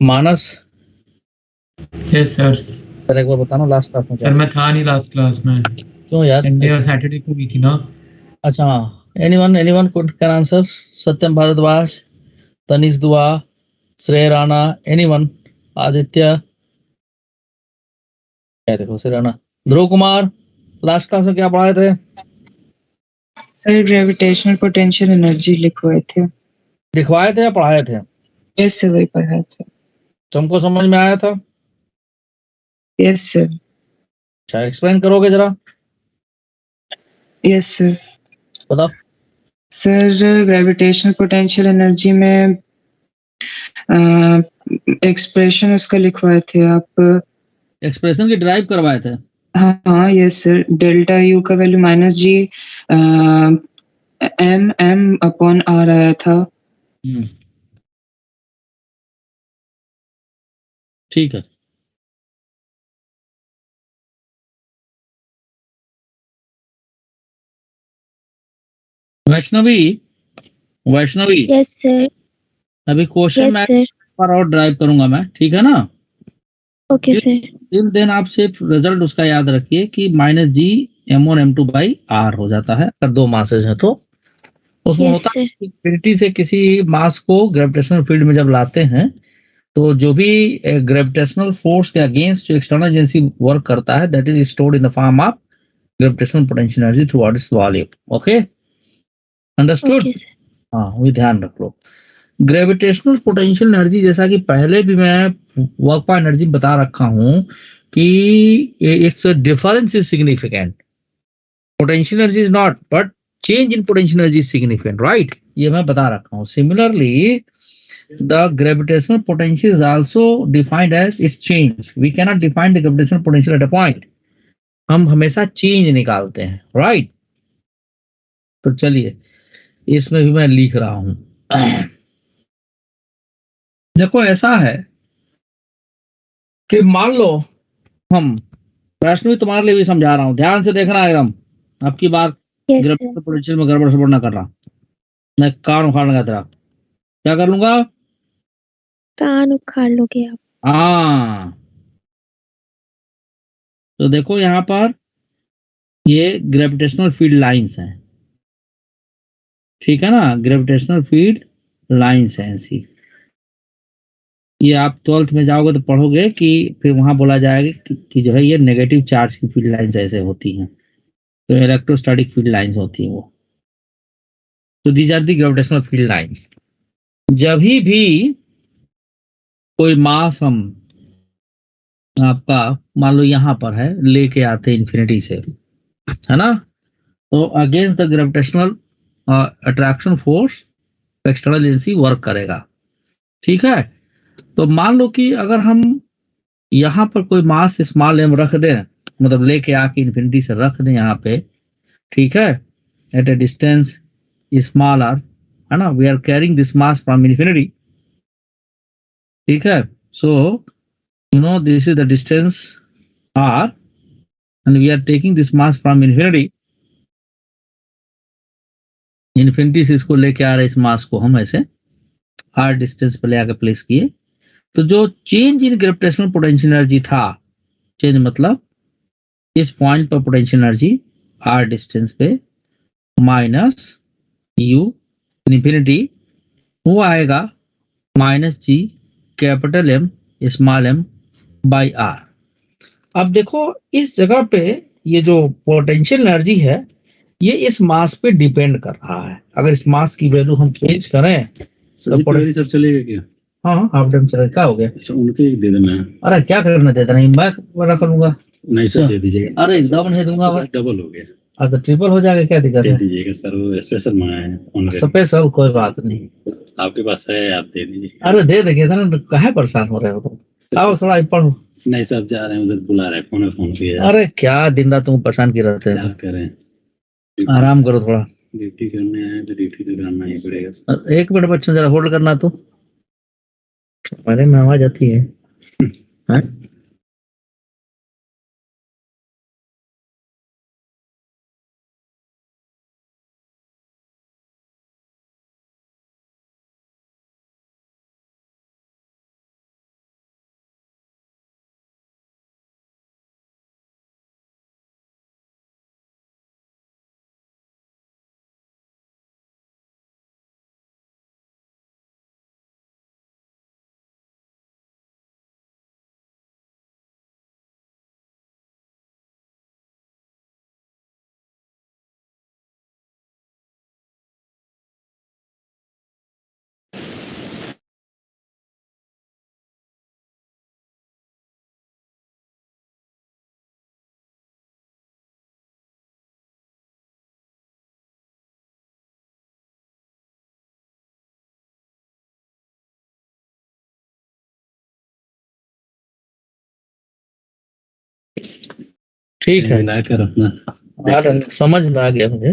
मानस, yes sir. Sir एक बार बताना last class में क्या सर मैं था नहीं लास्ट क्लास में, क्यों यार? संडे और सैटरडे को हुई थी ना। अच्छा हाँ, एनीवन कैन आंसर? सत्यम भारद्वाज, तनिष दुआ, श्रेय राणा, एनीवन? आदित्य, क्या देखो श्रेय राणा, ध्रुव कुमार, लास्ट क्लास में क्या पढ़ाए थे? सर ग्रेविटेशनल पोटेंशियल एनर्जी लिखवाए थे। लिखवाए थे या पढ़ाए थे? यस सर, वही पढ़ाए थे। तुमको समझ में आया था? Yes sir. अच्छा, एक्सप्लेन करोगे जरा? Yes sir. बताओ। सर ग्रेविटेशनल पोटेंशियल एनर्जी में एक्सप्रेशन उसका लिखवाए थे आप। एक्सप्रेशन की ड्राइव करवाए थे? हाँ यस सर, डेल्टा यू का value -g m upon r आया था। ठीक है। Vaishnavi, Vaishnavi, yes sir. अभी क्वेश्चन यस मैं सर। पर और ड्राइव करूंगा मैं, ठीक है ना? Okay sir. टिल देन आप सिर्फ रिजल्ट उसका याद रखिए कि -g m1 m2/r हो जाता है अगर दो मासेज है तो। उसमें यस होता है सर। कि ग्रेविटी से किसी मास को ग्रेविटेशनल फील्ड में जब लाते हैं तो जो भी ग्रेविटेशनल फोर्स के अगेंस्ट जो एक्सटर्नल एजेंसी वर्क करता है that is stored in the form of gravitational potential energy through out its volume. Okay, understood? Okay sir. हाँ, वो ध्यान रख लो। ग्रेविटेशनल पोटेंशियल एनर्जी, जैसा कि पहले भी मैं वर्क ऑफ एनर्जी बता रखा हूं कि it's difference is significant, potential energy is not, but change in potential energy is significant, right? ये मैं बता रखा हूं। Similarly the gravitational potential is also defined as its change. We cannot define the gravitational potential at a point. हम हमेशा change निकालते हैं, right? तो चलिए इसमें भी मैं लिख रहा हूं। देखो ऐसा है कि मान लो हम, वैष्णवी तुम्हारे लिए भी समझा रहा हूं, ध्यान से देखना एकदम, आपकी बात यस सर। ग्रेविटेशनल पोटेंशियल में गड़बड़ सड़बड़ ना करना, मैं कान उखाड़ लूंगा तेरा। क्या कर लूंगा? कान उखाड़ लोगे आप? हाँ, तो देखो यहाँ पर ये ग्रेविटेशनल फील्ड लाइंस हैं, ठीक है ना? ग्रेविटेशनल फील्ड लाइंस हैं ऐसी। ये आप 12th में जाओगे तो पढ़ोगे कि फिर वहां बोला जाएगा कि जो है ये नेगेटिव चार्ज की फील्ड लाइंस ऐसे होती हैं, तो इलेक्ट्रोस्टैटिक फील्ड लाइंस होती हैं वो। तो these are the gravitational field lines. जब भी कोई मास हम आपका मान लो यहाँ पर है लेके आते इन्फिनिटी से, है ना? तो against the gravitational attraction force external agency work करेगा, ठीक है? तो मान लो कि अगर हम यहाँ पर कोई मास स्मॉल m रख दें, मतलब लेके आके इन्फिनिटी से रख दें यहाँ पे, ठीक है, at a distance small r, है ना? We are carrying this mass from infinity, ठीक है? So you know this is the distance r and we are taking this mass from infinity. Infinity से इसको लेके आ रहे इस मास को हम ऐसे r डिस्टेंस पे ले आके प्लेस किए, तो जो change in gravitational potential energy था, चेंज मतलब इस पॉइंट पर पोटेंशियल एनर्जी r डिस्टेंस पे माइनस u इन्फिनिटी, वो आएगा -g capital M small m by r। अब देखो इस जगह पे ये जो पोटेंशियल एनर्जी है ये इस मास पे डिपेंड कर रहा है। अगर इस मास की वैल्यू हम चेंज करें तो सब चलेगा क्या? हाँ, हाफ टाइम चलेगा। क्या हो गया? अच्छा, उनके एक दे देना है। अरे क्या करना देता नहीं, मैं रख लूंगा। नहीं सर, दे दीजिएगा। अरे एकदम नहीं दूंगा भाई, डबल हो गया। अब तो ट्रिपल हो जाएगा, क्या दिक्कत दे है? दीजिएगा सर, वो स्पेशल मंगाए हैं फोन करके। स्पेशल कोई बात नहीं, आपके पास है, आप दे दीजिए। अरे दे देंगे ना, काहे परेशान हो रहे हो तुम? आओ थोड़ा पढ़ो। नहीं सर, जा रहे हैं उधर, बुला रहे हैं, फोन किया। अरे क्या दिन रात तुम परेशान किए रहते क्या हो? करें, आराम करो थोड़ा। ड्यूटी करने आए तो ड्यूटी तो करना ही पड़ेगा। एक मिनट बच्चों, जरा होल्ड करना तो, अरे में आवाज आती है, हैं? ठीक है, मिलाकर अपना समझ में आ गया मुझे।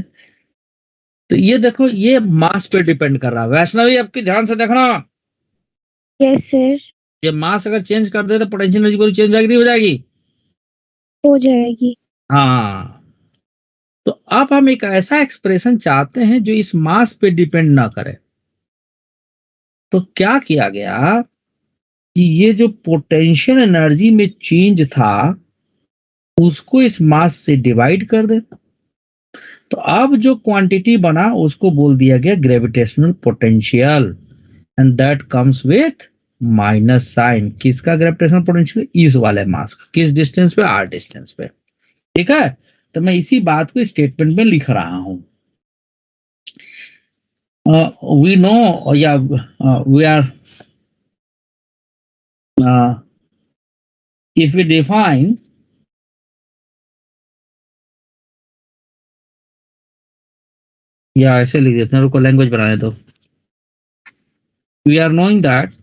तो ये देखो, ये मास पे डिपेंड कर रहा है। वैष्णवी आपकी ध्यान से देखना, यस सर, ये मास अगर चेंज कर दे तो पोटेंशियल एनर्जी पूरी चेंज हो जाएगी, नहीं हो जाएगी? हो जाएगी। हाँ, तो अब हम एक ऐसा एक्सप्रेशन चाहते हैं जो इस मास पे डिपेंड ना करे। तो क्या किया गया कि ये जो पोटेंशियल एनर्जी में चेंज था उसको इस मास से डिवाइड कर दे। तो अब जो क्वांटिटी बना उसको बोल दिया गया gravitational potential, and that comes with minus sign. किसका ग्रेविटेशनल पोटेंशियल? इस वाले मास का। किस डिस्टेंस पे? आर डिस्टेंस पे। ठीक है, तो मैं इसी बात को स्टेटमेंट में लिख रहा हूं। वी नो, या we are, if we define या ऐसे लिख देते हैं, रुको लैंग्वेज बनाने दो। We are knowing that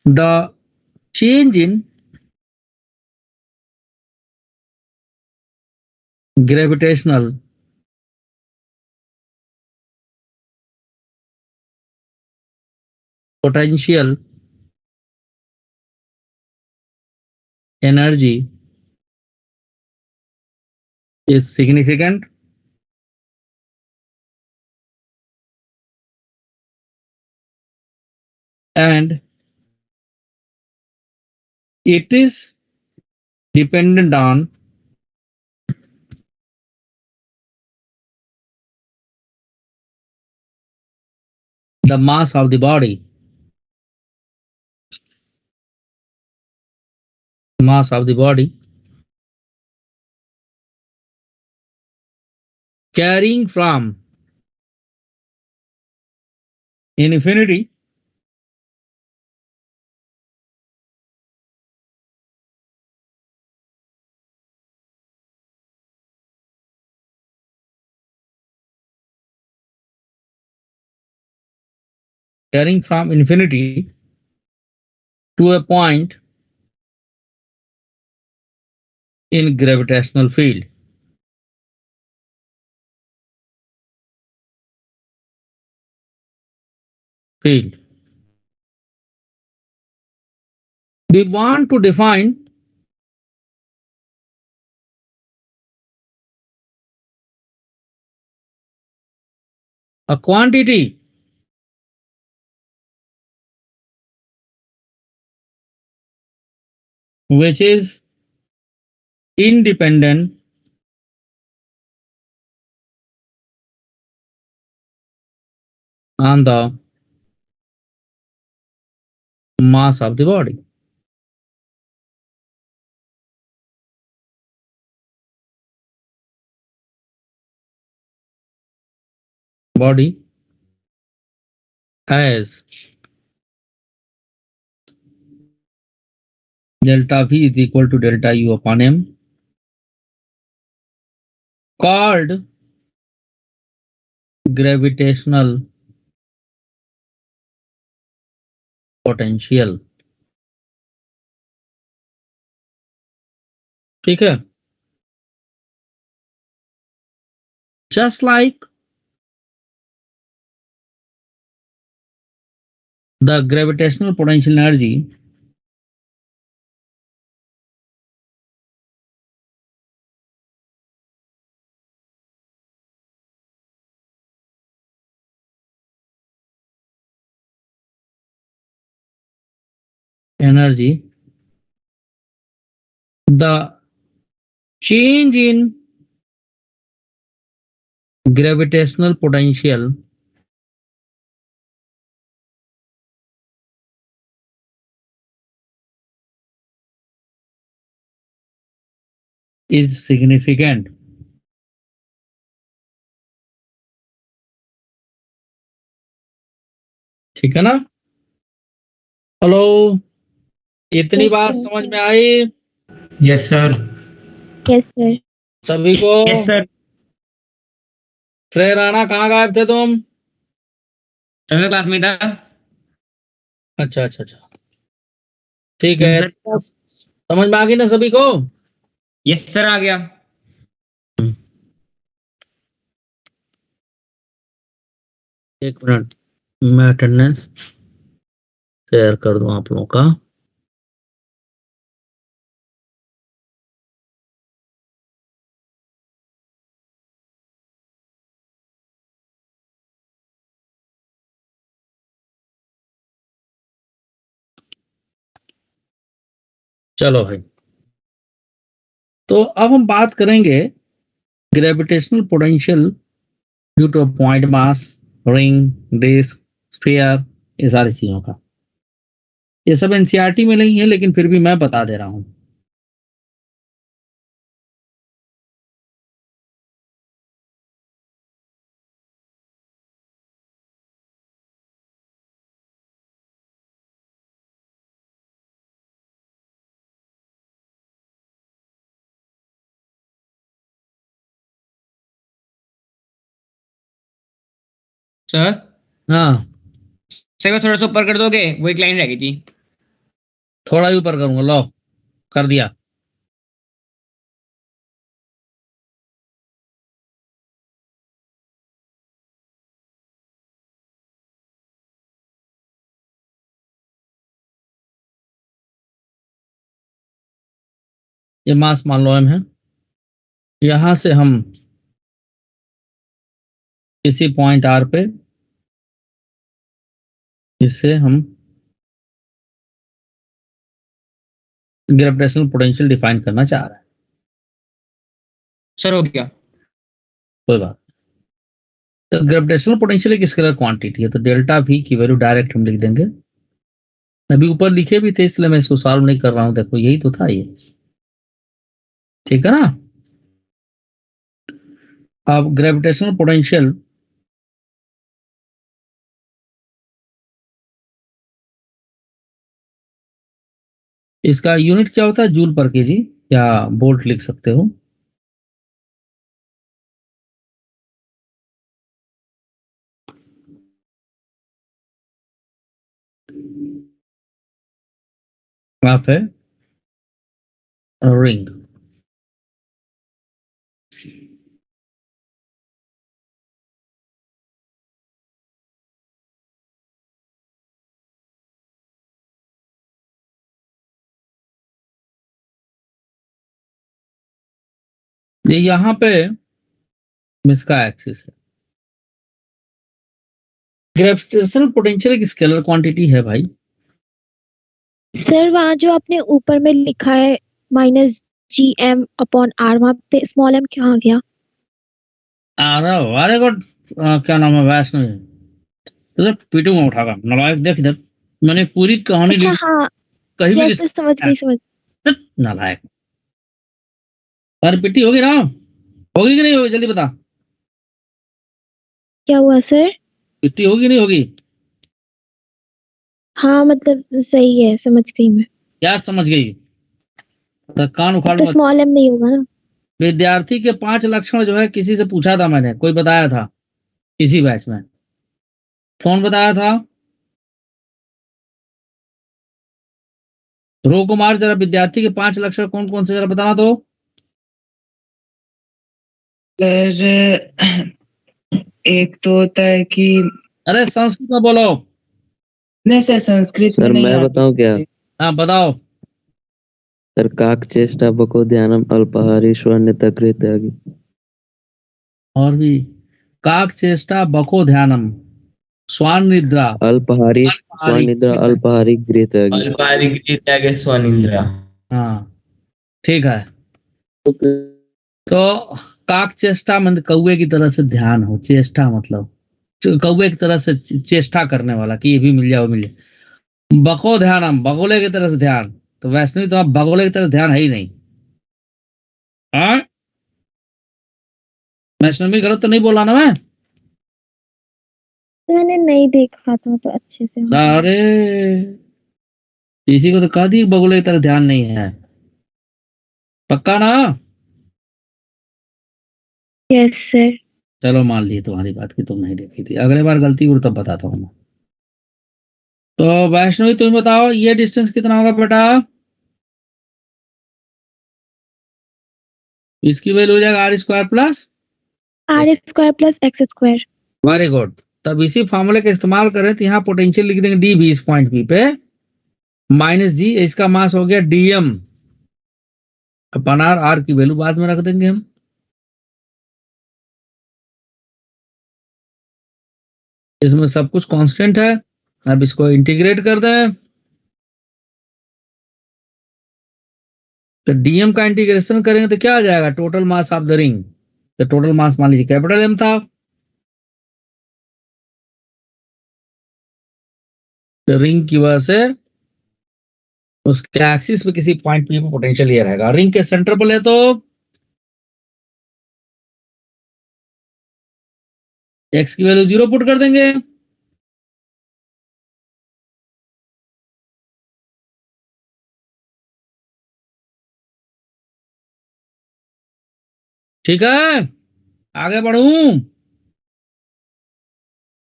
the change in gravitational potential energy is significant and it is dependent on the mass of the body. Mass of the body carrying from infinity to a point in gravitational field. We want to define a quantity which is independent on the mass of the body. Body as delta V is equal to delta U upon M, called gravitational potential. ठीक है, just like the gravitational potential energy the change in gravitational potential is significant. ठीक है ना? Hello, इतनी बात समझ में आई yes sir. Yes sir. सभी को? Yes sir. श्रेय राणा, कहाँ गायब थे तुम? 7th क्लास में था। अच्छा अच्छा अच्छा, ठीक है। सर। समझ में आ गई ना सभी को? यस सर, आ गया। एक मिनट, मैं अटेंडेंस शेयर कर दूं आप लोगों का। चलो भाई, तो अब हम बात करेंगे gravitational potential due to point mass, ring, disc, sphere, ये सारी चीजों का। ये सब एनसीईआरटी में नहीं है, लेकिन फिर भी मैं बता दे रहा हूं। सर हाँ, सर थोड़ा सा ऊपर कर दोगे, वो एक लाइन रह गई थी। थोड़ा ही ऊपर करूंगा, लो कर दिया। ये मास मान लो m है। यहां से हम किसी पॉइंट r पे इससे हम ग्रेविटेशनल पोटेंशियल डिफाइन करना चाह रहे हैं। सर हो गया। कोई बात। तो ग्रेविटेशनल पोटेंशियल एक स्केलर क्वांटिटी है, तो डेल्टा v की वैल्यू डायरेक्ट हम लिख देंगे। अभी ऊपर लिखे भी थे, इसलिए मैं इसको सॉल्व नहीं कर रहा हूं। देखो यही तो था ये, ठीक है ना? अब ग्रेविटेशनल पोटेंशियल इसका यूनिट क्या होता है? जूल पर केजी या वोल्ट लिख सकते हो। आप है रिंग, ये यहां पे इसका एक्सिस है। ग्रेविटेशनल पोटेंशियल एक स्केलर क्वांटिटी है भाई। सर वहाँ जो आपने ऊपर में लिखा है -gm/r, वहाँ पे स्मॉल m कहाँ गया? अरे वेरी गुड। क्या नाम है? वैष्णव। तो सर पीटूंगा उठाकर, नालायक। देख इधर, मैंने पूरी कहानी अच्छा लिख, हाँ, कहीं भी यस समझ गई समझ। नालायक। अरे पिट्टी होगी ना? होगी कि नहीं होगी? जल्दी बता। क्या हुआ सर? पिट्टी होगी नहीं होगी? हाँ मतलब सही है, समझ गई मैं। क्या समझ गई? तो कान उखाड़ तो लूंगा। स्मॉल m नहीं होगा ना? विद्यार्थी के 5 लक्षण जो है, किसी से पूछा था मैंने, कोई बताया था इसी बैच में? कौन बताया था? ध्रुव कुमार, जरा विद्यार्थी के 5 लक्षण कौन कौन से जरा बताना तो। सर एक तो होता है कि अरे संस्कृत में बोलो। नहीं सर, संस्कृत में सर नहीं मैं आता बताऊं क्या? मुझे। हाँ बताओ। सर काक चेष्टा बको ध्यानम अल्पाहारी स्वन्यतकृत्यागि। और भी, काक चेष्टा बको ध्यानम स्वान निद्रा अल्पाहारी अल्पहारी। स्वनिद्रा अल्पाहारी गृहत्यागि। अल्पाधिक स्वनिंद्रा। हाँ ठीक है। तो काक चेष्टा मतलब कौवे की तरह से ध्यान हो। चेष्टा मतलब कौवे की तरह से चेष्टा करने वाला, कि ये भी मिल जाए वो मिल जाए। बको ध्यानम, बगोले की तरह से ध्यान। तो वैष्णवी, तो अब बगोले की तरह से ध्यान है ही नहीं। हाँ, वैष्णवी गलत तो नहीं बोला ना मैं? तो मैंने नहीं देखा था तो अच्छे से। अरे इसी को तो कह दी, बगुले की तरह ध्यान नहीं है। पक्का ना? Yes sir. चलो मान लिए तुम्हारी बात की तुम नहीं देखी थी। अगले बार गलती हुई तब बताता हूँ मैं। तो वैष्णवी तुम बताओ ये डिस्टेंस कितना होगा बेटा? इसकी वैल्यू हो जाएगा R square plus r² + x²। Very good. तब इसी फॉर्मूले का इस्तेमाल करें तो यहाँ पोटेंशियल लिख देंगे डी भी इस पॉइंट पी पे माइनस जी, इसका मास हो गया डीएम अपन आर, आर की वैल्यू बाद में रख देंगे हम। इसमें सब कुछ कांस्टेंट है। अब इसको इंटीग्रेट कर दें तो डीएम का इंटीग्रेशन करेंगे तो क्या आ जाएगा? Total mass of the ring. तो टोटल मास मान लीजिए कैपिटल एम था, तो रिंग की वजह से उसके एक्सिस पे किसी पॉइंट पी पे पोटेंशियल ये रहेगा। रिंग के सेंटर पर ले तो एक्स की वैल्यू 0 पुट कर देंगे, ठीक है? आगे बढ़ूं?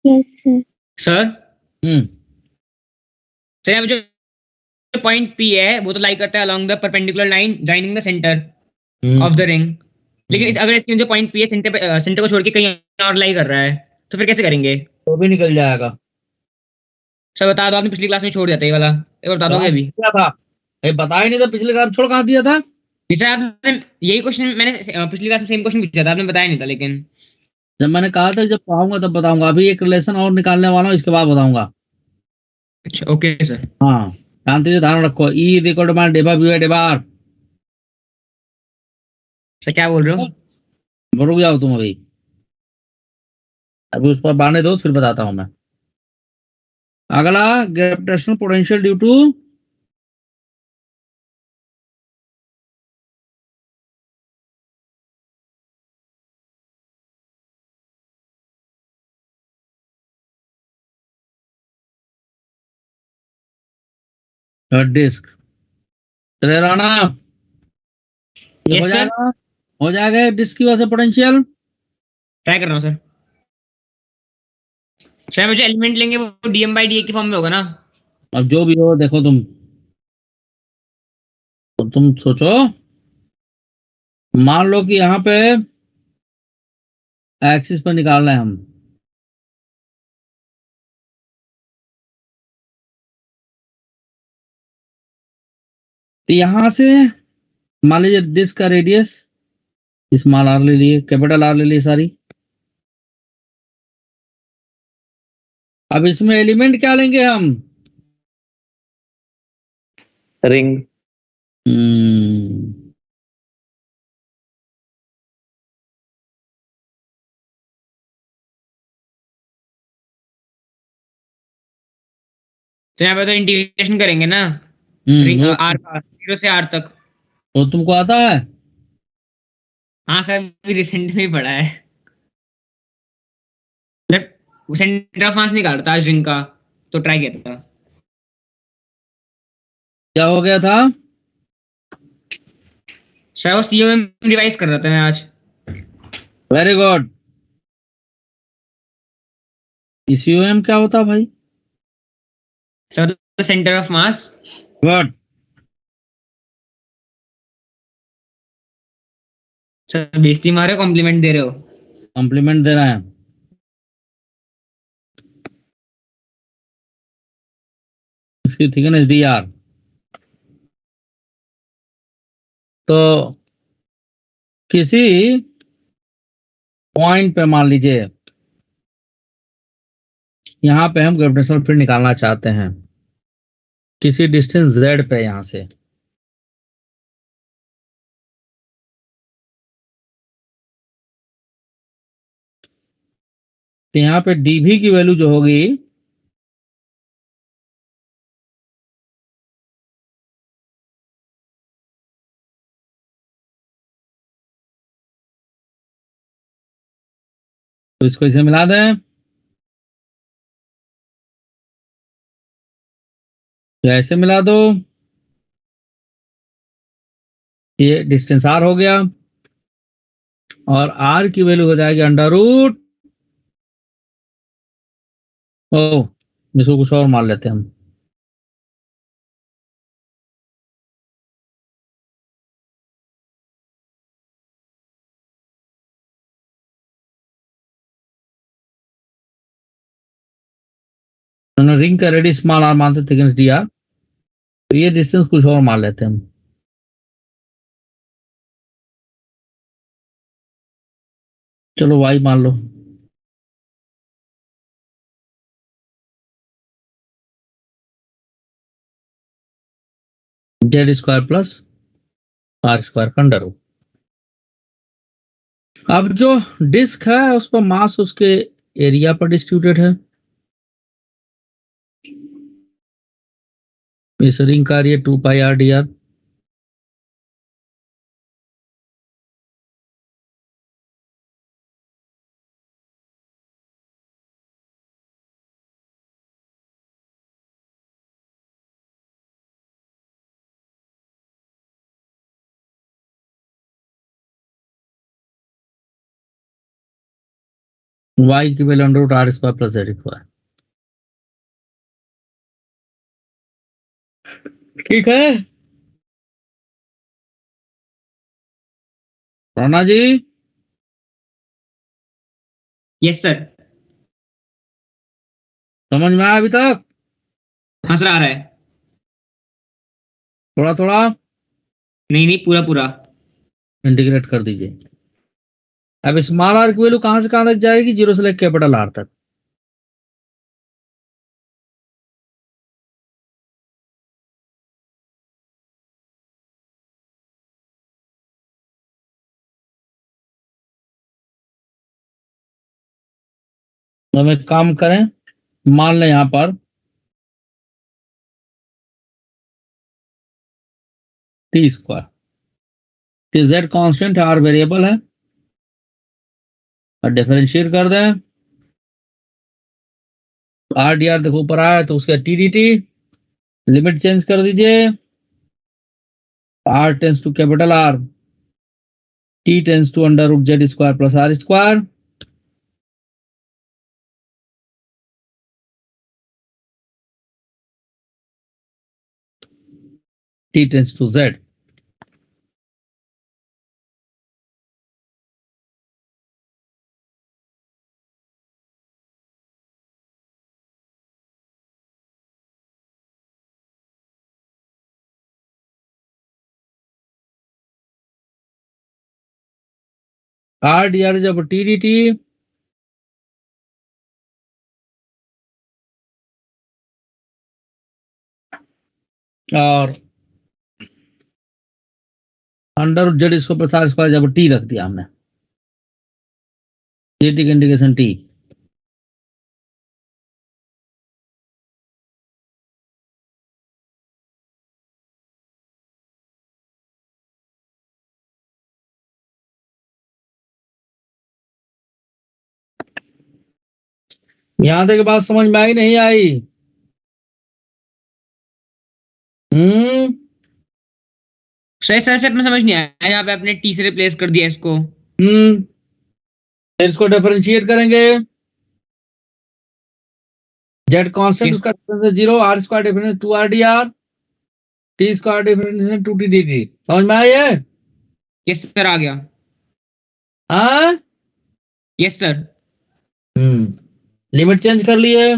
Yes sir. Sir hmm sir यहाँ पे जो पॉइंट पी है वो तो लाई करता है along the perpendicular line joining the centre of the ring, लेकिन अगर इसमें जो पॉइंट पी है सेंटर को छोड़ के कहीं और लाई कर रहा है तो फिर कैसे करेंगे? तो भी निकल जाएगा। सर बता दो, आपने पिछली क्लास में छोड़ दिया था ये वाला, एक बार बता दोगे अभी? क्या था? बताया ही नहीं था पिछले क्लास, छोड़ कहाँ दिया था? जी सर आपने यही क्वेश्चन मैंने पिछली क्लास में सेम क्वेश्चन पूछा था, आपने बताया नहीं था लेकिन। जब मैंने कहा था जब पढ़ाऊंगा तब बताऊंगा, अभी एक रिलेशन और निकालने वाला हूँ, इसके बाद बताऊंगा। अच्छा ओके सर। हाँ शांति से ध्यान रखो। ई इज इक्वल टू डेबा वी डेबार। सर क्या बोल रहे हो? रुक जाओ तुम अभी उस पर बांधने दो फिर बताता हूं मैं। अगला gravitational potential due to disc. चले राणा ये यस हो सर, जाएगा, हो जाएगा डिस्क की वजह से पोटेंशियल। ट्राई कर रहा हूँ सर। सर मुझे एलिमेंट लेंगे वो dm/da की फॉर्म में होगा ना? अब जो भी हो देखो तुम सोचो, मान लो कि यहाँ पे एक्सिस पर निकालना है हम, तो यहां से मान लीजिए डिस्क का रेडियस स्मॉल आर ले लिए, कैपिटल आर ले लिए सारी। अब इसमें एलिमेंट क्या लेंगे हम? रिंग। हम्म, तो यहाँ पे तो इंटीग्रेशन करेंगे ना वो आर का 0 से आर तक। वो तुमको आता है? हाँ सर अभी रिसेंट में ही पढ़ा है, मतलब सेंटर ऑफ मास निकाल रहा था आज रिंग का तो ट्राई किया था। क्या हो गया था? सर वो सीओएम रिवाइज कर रहा था मैं आज। Very good. ईसीओएम क्या होता है भाई? Sir centre of mass. Good. Sir बेइज्जती मारे कॉम्प्लीमेंट दे रहे हो? कॉम्प्लीमेंट दे रहे हैं। इसकी थिकनेस डी आर। तो किसी पॉइंट पे मान लीजिए यहाँ पे हम ग्रेविटेशनल फील्ड निकालना चाहते हैं किसी डिस्टेंस z पे यहां से, तो यहाँ पे dv की वैल्यू जो होगी तो इसको इसे मिला दें, तो ऐसे मिला दो, ये डिस्टेंस r हो गया और r की वैल्यू हो जाएगी अंडर रूट, ओ इसको कुछ और मान लेते हैं हम, हमने रिंग का रेडियस स्मॉल आर मानते थे अगेंस्ट डी आर, तो ये डिस्टेंस कुछ और मान लेते हैं हम। चलो वाई मान लो, Z square plus R square का अंडर रूट। अब जो डिस्क है उस पर मास उसके एरिया पर डिस्ट्रीब्यूटेड है। इस रिंग का area 2 pi R D R. Y की value under root R square plus Z square. ठीक है राणा जी? Yes sir. समझ में आया अभी तक? हाँ सर, आ रहा है। थोड़ा थोड़ा नहीं नहीं, पूरा पूरा। इंटीग्रेट कर दीजिए। अब स्मॉल आर की वैल्यू कहां से कहां तक जाएगी? 0 से लेकर कैपिटल आर तक। हम एक काम करें, मान लें यहां पर टी स्क्वायर, जेड कांस्टेंट है, आर वेरिएबल है, और डिफरेंशिएट कर दें। आर डी आर देखो ऊपर आया तो उसका T D T, limit change कर दीजिए। R tends to capital R, T tends to under root Z square plus R square. T tends to Z. R D R जब टी डी टी, और under root Z square plus R square जब T रख दिया हमने, T का indication T. यहां तक बात समझ में आई नहीं आई? सर सर सर, मैं समझ नहीं आया। यहाँ पे आपने टी से रिप्लेस कर दिया इसको। फिर इसको डिफरेंशिएट करेंगे। Z constant Yes. उसका डिफरेंस है 0, R square difference 2 R D R, T square difference 2 T D T. समझ में आई है? यस सर, आ गया। हाँ, यस सर। लिमिट चेंज कर लिए।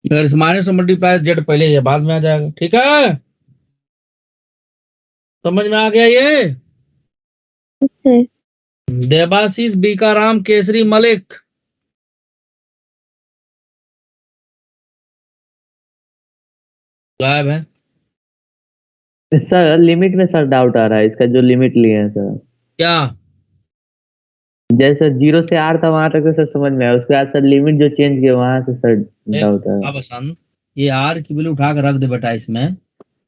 अगर इस माइनस मल्टीप्लाई जेड पहले या बाद में आ जाएगा। ठीक है, समझ में आ गया ये? सर देवाशीष बीकाराम केसरी मलिक। गायब है। सर लिमिट में सर डाउट आ रहा है, इसका जो लिमिट लिए हैं सर। क्या? जैसे 0 से आर था वहां तक तो सर समझ में आया, उसके बाद सर लिमिट जो चेंज किया वहां से सर डाउट है। अब आसान, ये आर की वैल्यू उठा कर रख दे बेटा इसमें।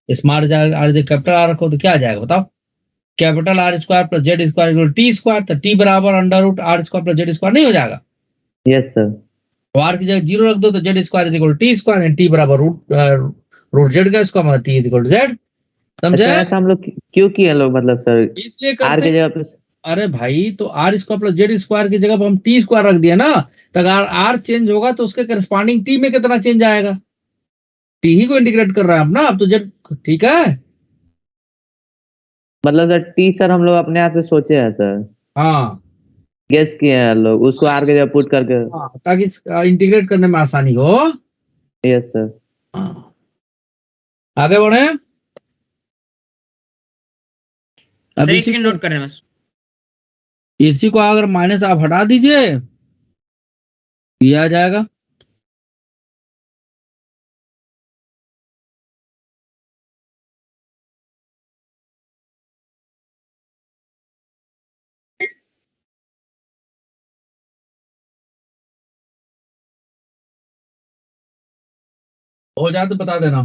स्मार्ट आर जब कैपिटल आर रखो तो क्या आ जाएगा बताओ? Capital R square plus Z square equal T square, तो टी बराबर under root R square plus Z square नहीं हो जाएगा? Yes sir. तो आर की जगह 0 रख दो तो Z square equal T square है, टी बराबर रूट जेड का स्क्वायर मतलब टी इक्वल जेड। समझे? ऐसा हम लोग क्यों किए लोग, मतलब सर इसलिए आर करते की जगह पे? अरे भाई, तो R square plus Z square की जगह पर हम टी स्क्वायर रख दिया ना, तो अगर आर चेंज होगा तो उसके करस्पॉन्डिंग टी में कितना चेंज आएगा? टी ही को इंटीग्रेट कर रहा है अपना, अब तो जेड। ठीक है, मतलब सर टी सर हम लोग अपने आप से सोचे हैं सर, हाँ गेस किए हैं लोग, उसको आर के जगह पुट करके। हाँ, ताकि इंटीग्रेट करने में आसानी हो। Yes sir. हाँ। आगे बढ़े। सर अब एक इसी सेकंड को नोट कर रहे हैं बस। इसी को अगर माइनस आप हटा दीजिए, ये आ जाएगा। हो जाए तो बता देना।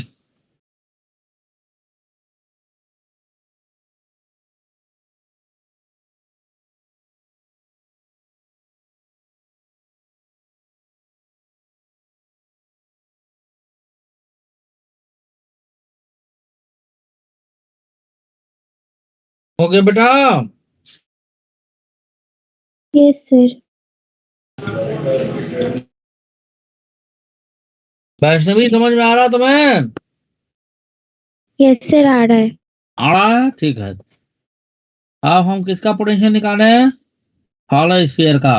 हो गया बेटा। Yes sir. वैष्णवी समझ में आ रहा तुम्हें? यस सर आ रहा है। आ रहा है, ठीक है। अब हम किसका पोटेंशियल निकाले? हॉलो स्फीयर का।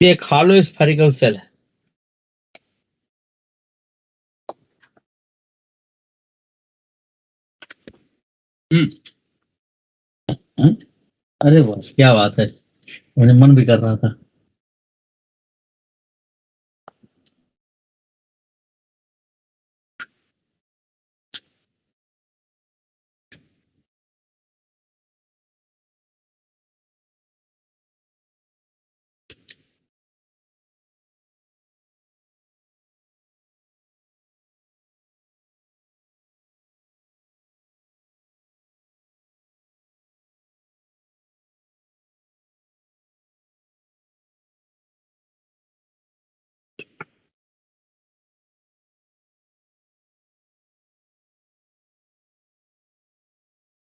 ये एक हॉलो स्फेरिकल सेल है। हम्म, अरे बस क्या बात है, मुझे मन भी कर रहा था।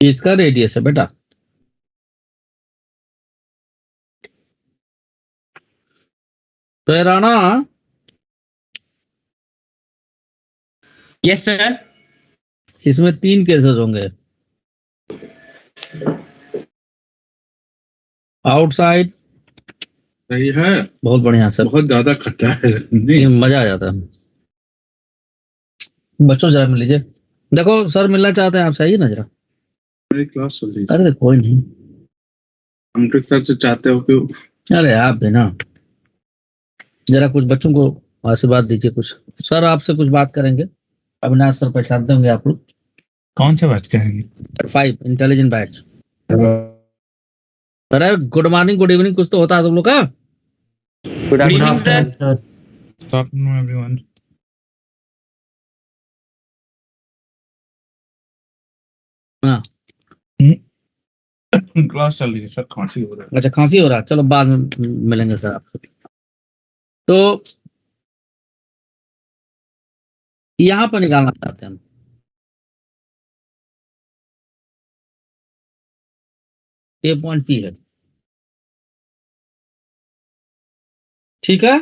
इसका रेडियस है बेटा। तो ये राणा, यस सर। इसमें 3 केसेस होंगे। आउटसाइड। सही है। बहुत बढ़िया सर, बहुत ज्यादा खट्टा है ये नहीं। मजा आ जाता है। बच्चों जरा मिल लीजिए। देखो सर मिलना चाहते हैं आपसे, आइए ना जरा। मेरी क्लास चल रही है। अरे कोई नहीं। हम सर से चाहते हो कि अरे आप भी ना, जरा कुछ बच्चों को आशीर्वाद दीजिए कुछ। सर आपसे कुछ बात करेंगे। अविनाश सर पहचानते होंगे आप लोग। कौन से बात कहेंगे? 5 इंटेलिजेंट बैच। अरे गुड मॉर्निंग गुड इवनिंग कुछ तो होता है तुम लोग का। Good good evening sir. Everyone. हाँ क्लास चल रही है सर, खांसी हो रहा है। अच्छा खांसी हो रहा है, चलो बाद में मिलेंगे सर आपसे। तो यहाँ पर निकालना चाहते हैं हम। ये पॉइंट पी है, ठीक है।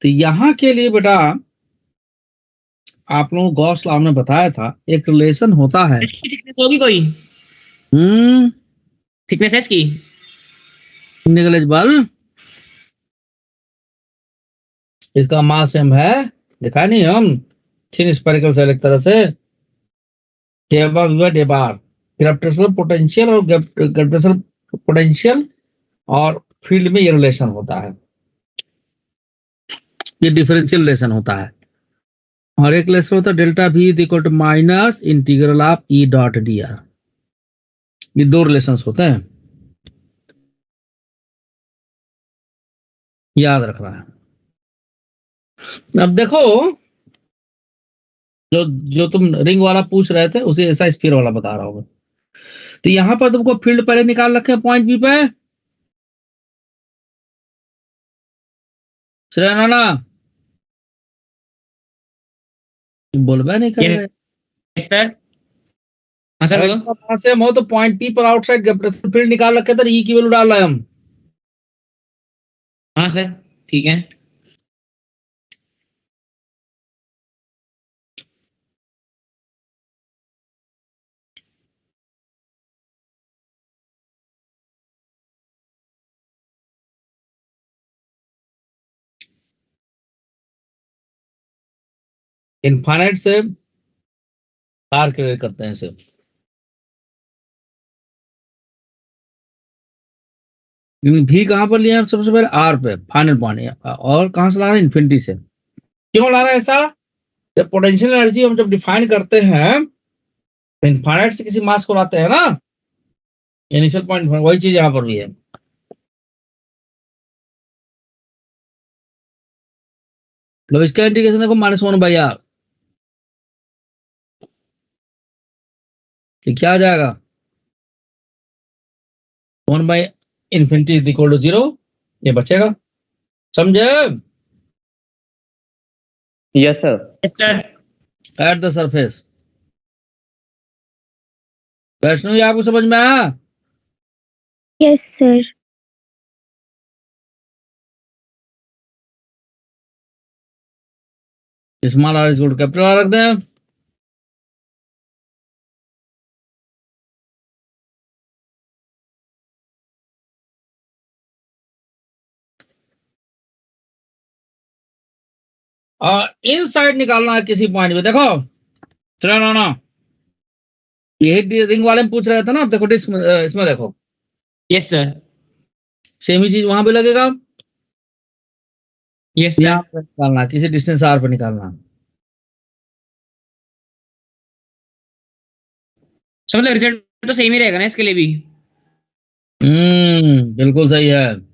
तो यहाँ के लिए बेटा आप लोगों को गॉस लॉ ने बताया था एक रिलेशन होता है। इसकी थिकनेस होगी कोई? हम्म, थिकनेस है इसकी? निगलेजिबल। इसका मास सेम है, दिखाया नहीं हम। थिन स्फेरिकल सेल एक तरह से ग्रेविटेशनल पोटेंशियल और ग्रेविटेशनल पोटेंशियल और फील्ड में ये रिलेशन होता है, ये डिफरेंशियल रिलेशन होता है। और एक रिलेशन होता है delta V is equal to minus integral of E dot D R. ये दो रिलेशंस होते हैं, याद रखना है। अब देखो, जो जो तुम रिंग वाला पूछ रहे थे उसे ऐसा स्फीयर वाला बता रहा हूँ। तो यहां पर तुमको फील्ड पहले निकाल रखे हैं पॉइंट बी पे, श्रेयाना बोलबे नहीं कर रहे। Yes sir. हाँ सर बोलो। वहां से हम हो तो पॉइंट पी पर आउटसाइड ग्रेविटेशनल फील्ड निकाल रखे थे, ई की वैल्यू डाल रहे हैं हम। हाँ सर ठीक है। इनफाइनाइट से आर के करते हैं इसे, भी कहां पर लिया है सबसे पहले आर पे फाइनल पॉइंट, और कहां से ला रहे हैं इन्फिनिटी से। क्यों ला रहे हैं ऐसा? जब पोटेंशियल एनर्जी हम जब डिफाइन करते हैं तो इनफाइनाइट से किसी मास को लाते हैं ना, इनिशियल पॉइंट, वही चीज यहाँ पर भी है। मतलब इसका इंटीग्रेशन देखो -1/r, तो क्या आ जाएगा 1/∞ इज इक्वल टू 0, ये बचेगा, समझे? Yes sir. Yes sir. At the surface. Vaishnavi आपको समझ में आया? Yes sir. Small R is equal to capital R रख दें। और इन साइड निकालना है किसी पॉइंट पे, देखो चलो ना, यही रिंग वाले में पूछ रहे थे ना। अब देखो इसमें देखो, यस सर। सेम ही चीज वहां पे लगेगा, यस यहाँ सर। पे निकालना है, किसी डिस्टेंस आर पे निकालना है। तो मतलब रिजल्ट तो सेम ही रहेगा ना इसके लिए भी? बिल्कुल सही है।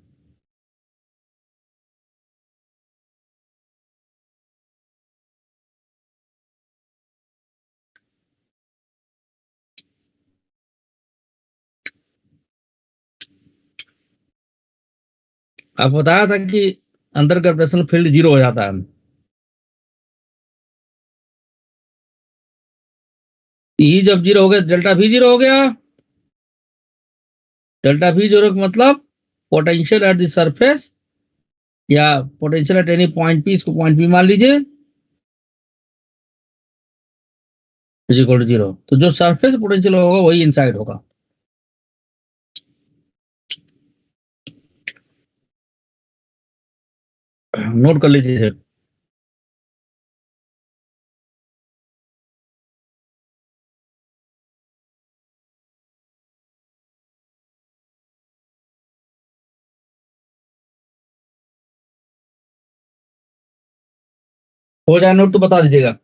अब बताया था कि अंदर ग्रेविटेशनल फील्ड 0 हो जाता है। ई जब 0 हो गया, डेल्टा भी 0 हो गया। डेल्टा भी 0 का मतलब पोटेंशियल एट द सरफेस या potential at any point P, इसको पॉइंट पी मान लीजिए, इज इक्वल टू 0। तो जो सरफेस पोटेंशियल होगा वही इनसाइड होगा। नोट कर लीजिए। हो जाए नोट तो बता दीजिएगा।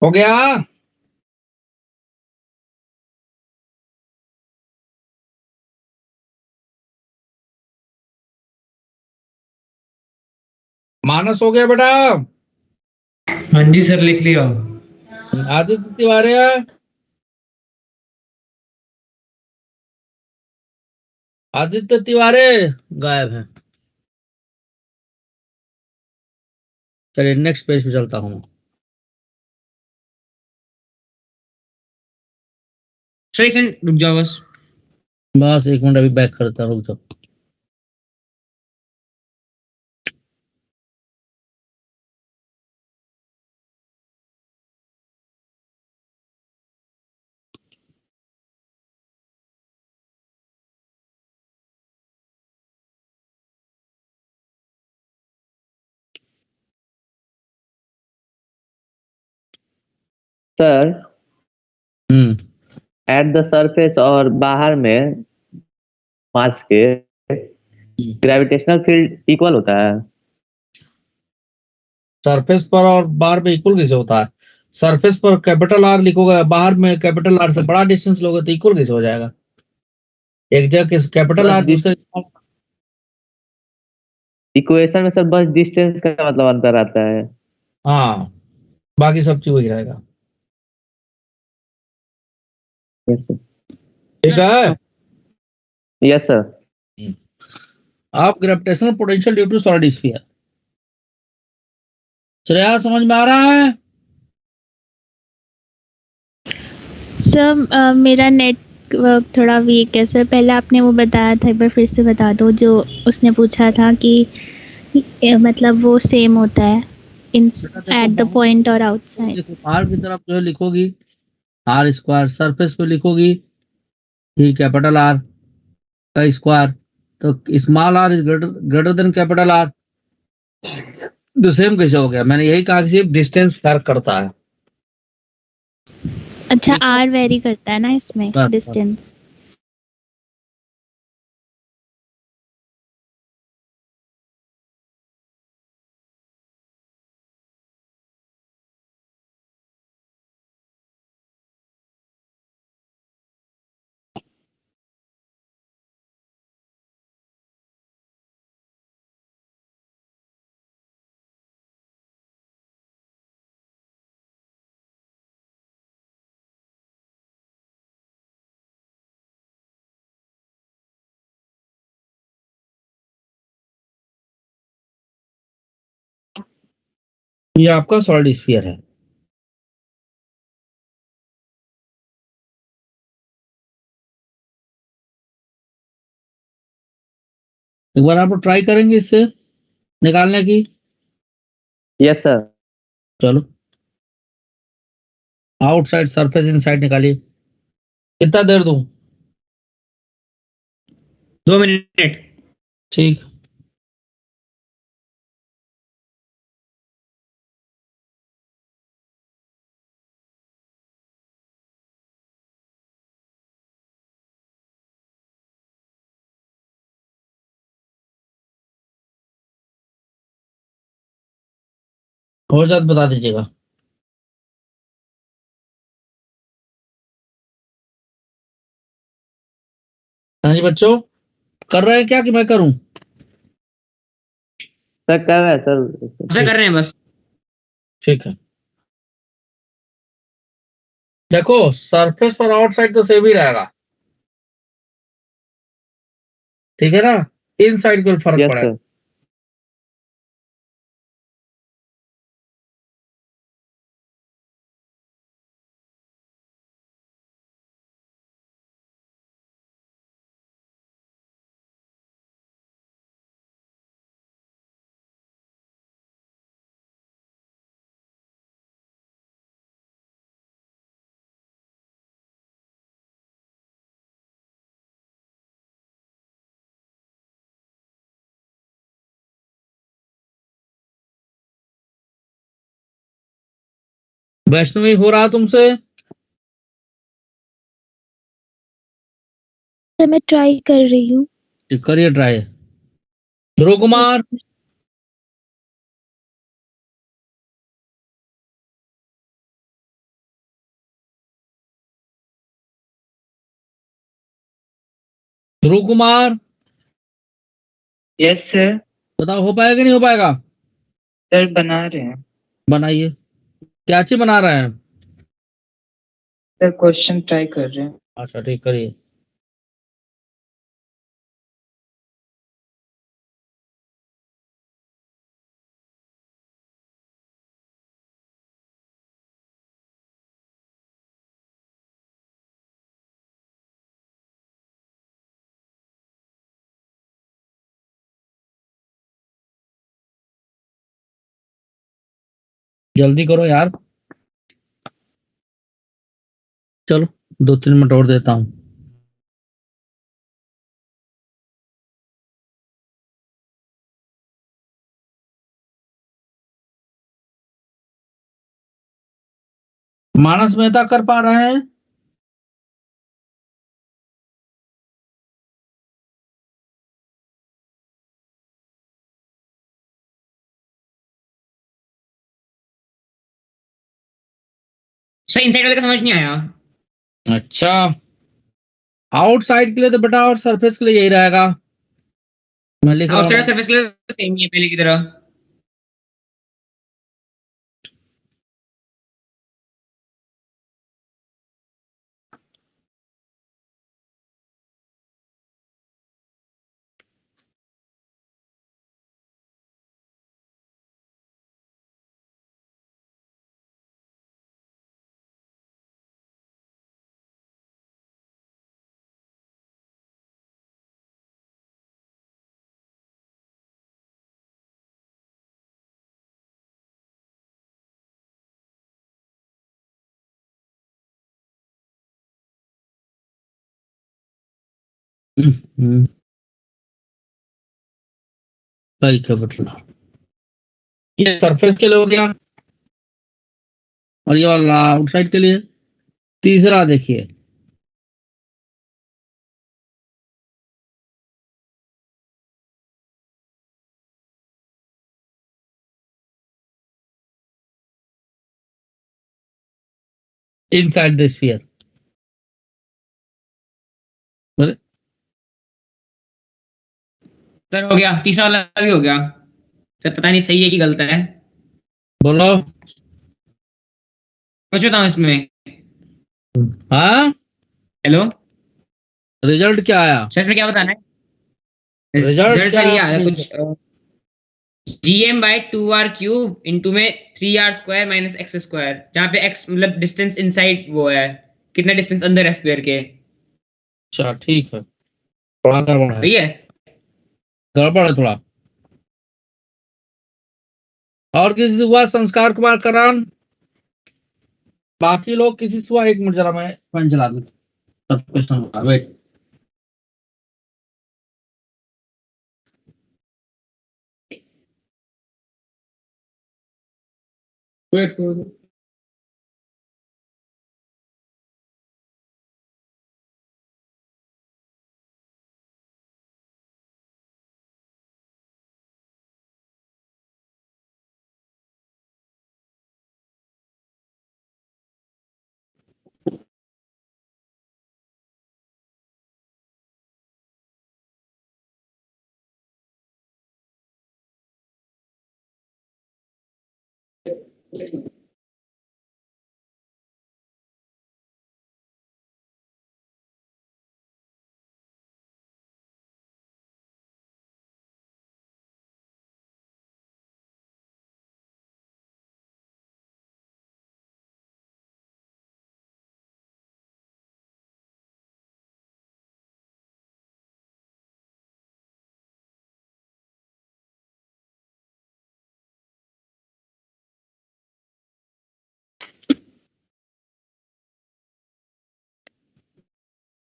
हो गया? मानस हो गया बेटा? हाँ जी सर, लिख लिया। आदित्य तिवारी, आदित्य तिवारी गायब है। चलिए नेक्स्ट पेज पे चलता हूँ। सर एक सेकंड रुक जाओ बस। बस एक मिनट, अभी बैक करता हूँ, रुक जाओ। Sir hmm eight the surface और बाहर में मास के ग्रेविटेशनल फील्ड इक्वल होता है। सरफेस पर और बाहर पे इक्वल कैसे होता है? सरफेस पर कैपिटल आर लिखोगे, बाहर में कैपिटल आर से बड़ा डिस्टेंस लोगे तो इक्वल कैसे हो जाएगा? एक जगह कैपिटल आर, दूसरे इक्वेशन में सर बस डिस्टेंस का मतलब अंतर आता है। हाँ, बाकी सब चीज वही रहेगा। Yes sir. ठीक है। Yes sir. आप gravitational potential due to solid sphere, Shreya समझ में आ रहा है? सर मेरा नेटवर्क थोड़ा वीक है सर, पहले आपने वो बताया था, एक बार फिर से बता दो जो उसने पूछा था कि मतलब वो सेम होता है इन एट द पॉइंट और आउटसाइड। देखो बाहर की तरफ जो है लिखोगी आर स्क्वायर, सरफेस पे लिखोगी ही कैपिटल आर का स्क्वायर, तो small R is greater than capital R, तो सेम कैसे हो गया? मैंने यही कहा कि सिर्फ डिस्टेंस फर्क करता है। अच्छा, आर वेरी करता है ना इसमें बस। डिस्टेंस। ये आपका सॉलिड स्फीयर है। एक बार आप ट्राई करेंगे इससे निकालने की? Yes sir. चलो, आउटसाइड सरफेस इनसाइड निकालिए। कितना देर दूं? 2 मिनट। ठीक। हो जाए तो बता दीजिएगा। हाँ जी बच्चों, कर रहे हैं क्या कि मैं करूं? सर कर रहा है सर। ऐसा कर रहे हैं बस। ठीक है। देखो सरफेस पर आउटसाइड तो सेम ही रहेगा, ठीक है ना? इनसाइड को फर्क यस पड़ेगा। सर। वैष्णवी हो रहा तुमसे? सर मैं ट्राई कर रही हूँ। करिए ट्राई। ध्रुव कुमार, ध्रुव कुमार यस सर। बताओ हो पाएगा कि नहीं हो पाएगा? सर बना रहे हैं। बनाइए। क्या चीज बना रहे हैं? सर क्वेश्चन ट्राई कर रहे हैं। अच्छा ठीक, करिए। जल्दी करो यार, चलो 2-3 मिनट और देता हूँ। मानस मेहता कर पा रहे हैं? सर इनसाइड वाले का समझ नहीं आया। अच्छा, आउटसाइड के लिए तो बेटा और सरफेस के लिए यही रहेगा। मैं लिख रहा आउटसाइड हूँ। सरफेस के लिए सेम ही है पहले की तरह। हम्म, सही है बेटा। ये सरफेस के लिए हो गया और ये वाला आउटसाइड के लिए। तीसरा देखिए, इनसाइड द स्फीयर। सर हो गया, तीसरा वाला भी हो गया। सर पता नहीं सही है कि गलत है, बोलो। कुछ बताऊं इसमें। हाँ, हेलो रिजल्ट क्या आया? सर, इसमें क्या बताना है? रिजल्ट रिजल्ट क्या सर ये आया आया अपने? कुछ GM bye 2r cube into में 3r square minus x square, जहाँ पे x मतलब डिस्टेंस इनसाइड वो है, कितना डिस्टेंस अंदर है स्क्वायर के। अच्छा ठीक है, थोड़ा गड़बड़ है। सही है। गड़बड़ है थोड़ा। और किसी से हुआ? संस्कार कुमार करान, बाकी लोग किसी से हुआ? एक मिनट जरा मैं फैन चला दूं। सब क्वेश्चन वेट। वेट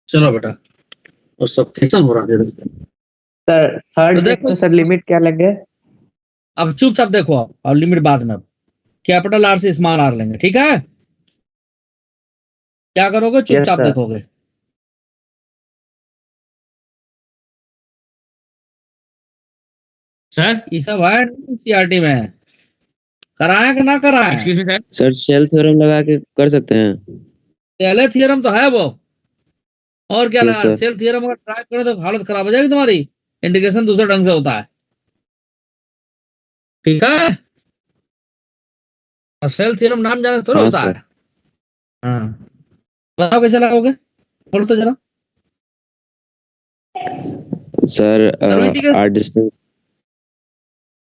चलो बेटा, वो सब कैंसल हो रहा है। सर तो थर्ड केस देखो, में सर लिमिट क्या लेंगे? अब चुपचाप देखो आप, और लिमिट बाद में। कैपिटल आर से स्मॉल आर लेंगे, ठीक है? क्या करोगे? यस चुपचाप सर। देखोगे। सर ये सब है सीआरटी में, कराए कि ना कराए? Excuse me sir. Sir shell theorem लगा के कर सकते हैं। पहले थियरम तो है वो, और क्या यस लगा? सर। सेल थियरम अगर ट्राई करो तो हालत खराब हो जाएगी तुम्हारी। इंटीग्रेशन दूसरे ढंग से होता है, ठीक है? और सेल थियरम नाम जाने थोड़ा हाँ होता सर। है। हाँ, बताओ कैसे लगाओगे? बोलो तो जरा। सर करूँ इंटीग्रेशन? R distance.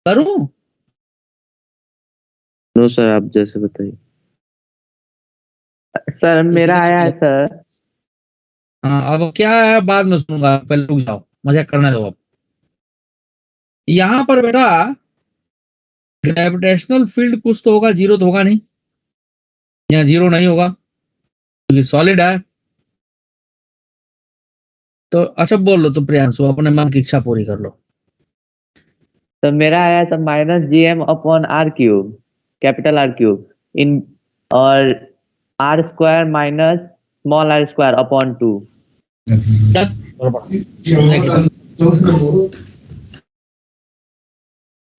करूँ? नो सर, आप जैसे बताइए। सर मेरा आया है सर। हाँ, अब क्या है बाद में सुनूंगा, पहले रुक जाओ, मजाक करने दो अब। यहाँ पर बेटा ग्रेविटेशनल फील्ड कुछ तो होगा, जीरो तो होगा नहीं, या जीरो नहीं होगा क्योंकि सॉलिड है। तो अच्छा बोल लो तो प्रियांशु, अपने मन की इच्छा पूरी कर लो। तो मेरा आया है sir minus G M upon R cube, capital R cube in, और R square minus small R square upon 2।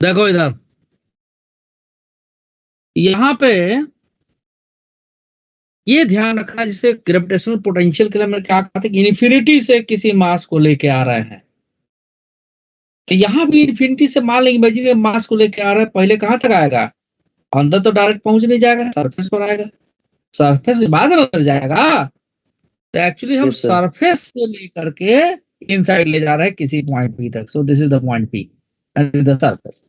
देखो इधर, यहाँ पे ये ध्यान रखना, जिसे ग्रेविटेशनल पोटेंशियल के लिए मैंने क्या कहा था कि इन्फिनिटी से किसी मास को लेके आ रहे हैं, तो यहाँ भी इन्फिनिटी से मान लेंगे इमेजिनरी मास को लेके आ रहा है, पहले कहाँ तक आएगा? अंदर तो डायरेक्ट पहुंच नहीं जाएगा, सरफेस पर आएगा, सरफेस के बाद अंदर जाएगा। तो एक्चुअली हम Yes, sir. सरफेस से लेकर के इनसाइड ले जा रहे हैं किसी पॉइंट पी तक। So this is the point P and this is the surface.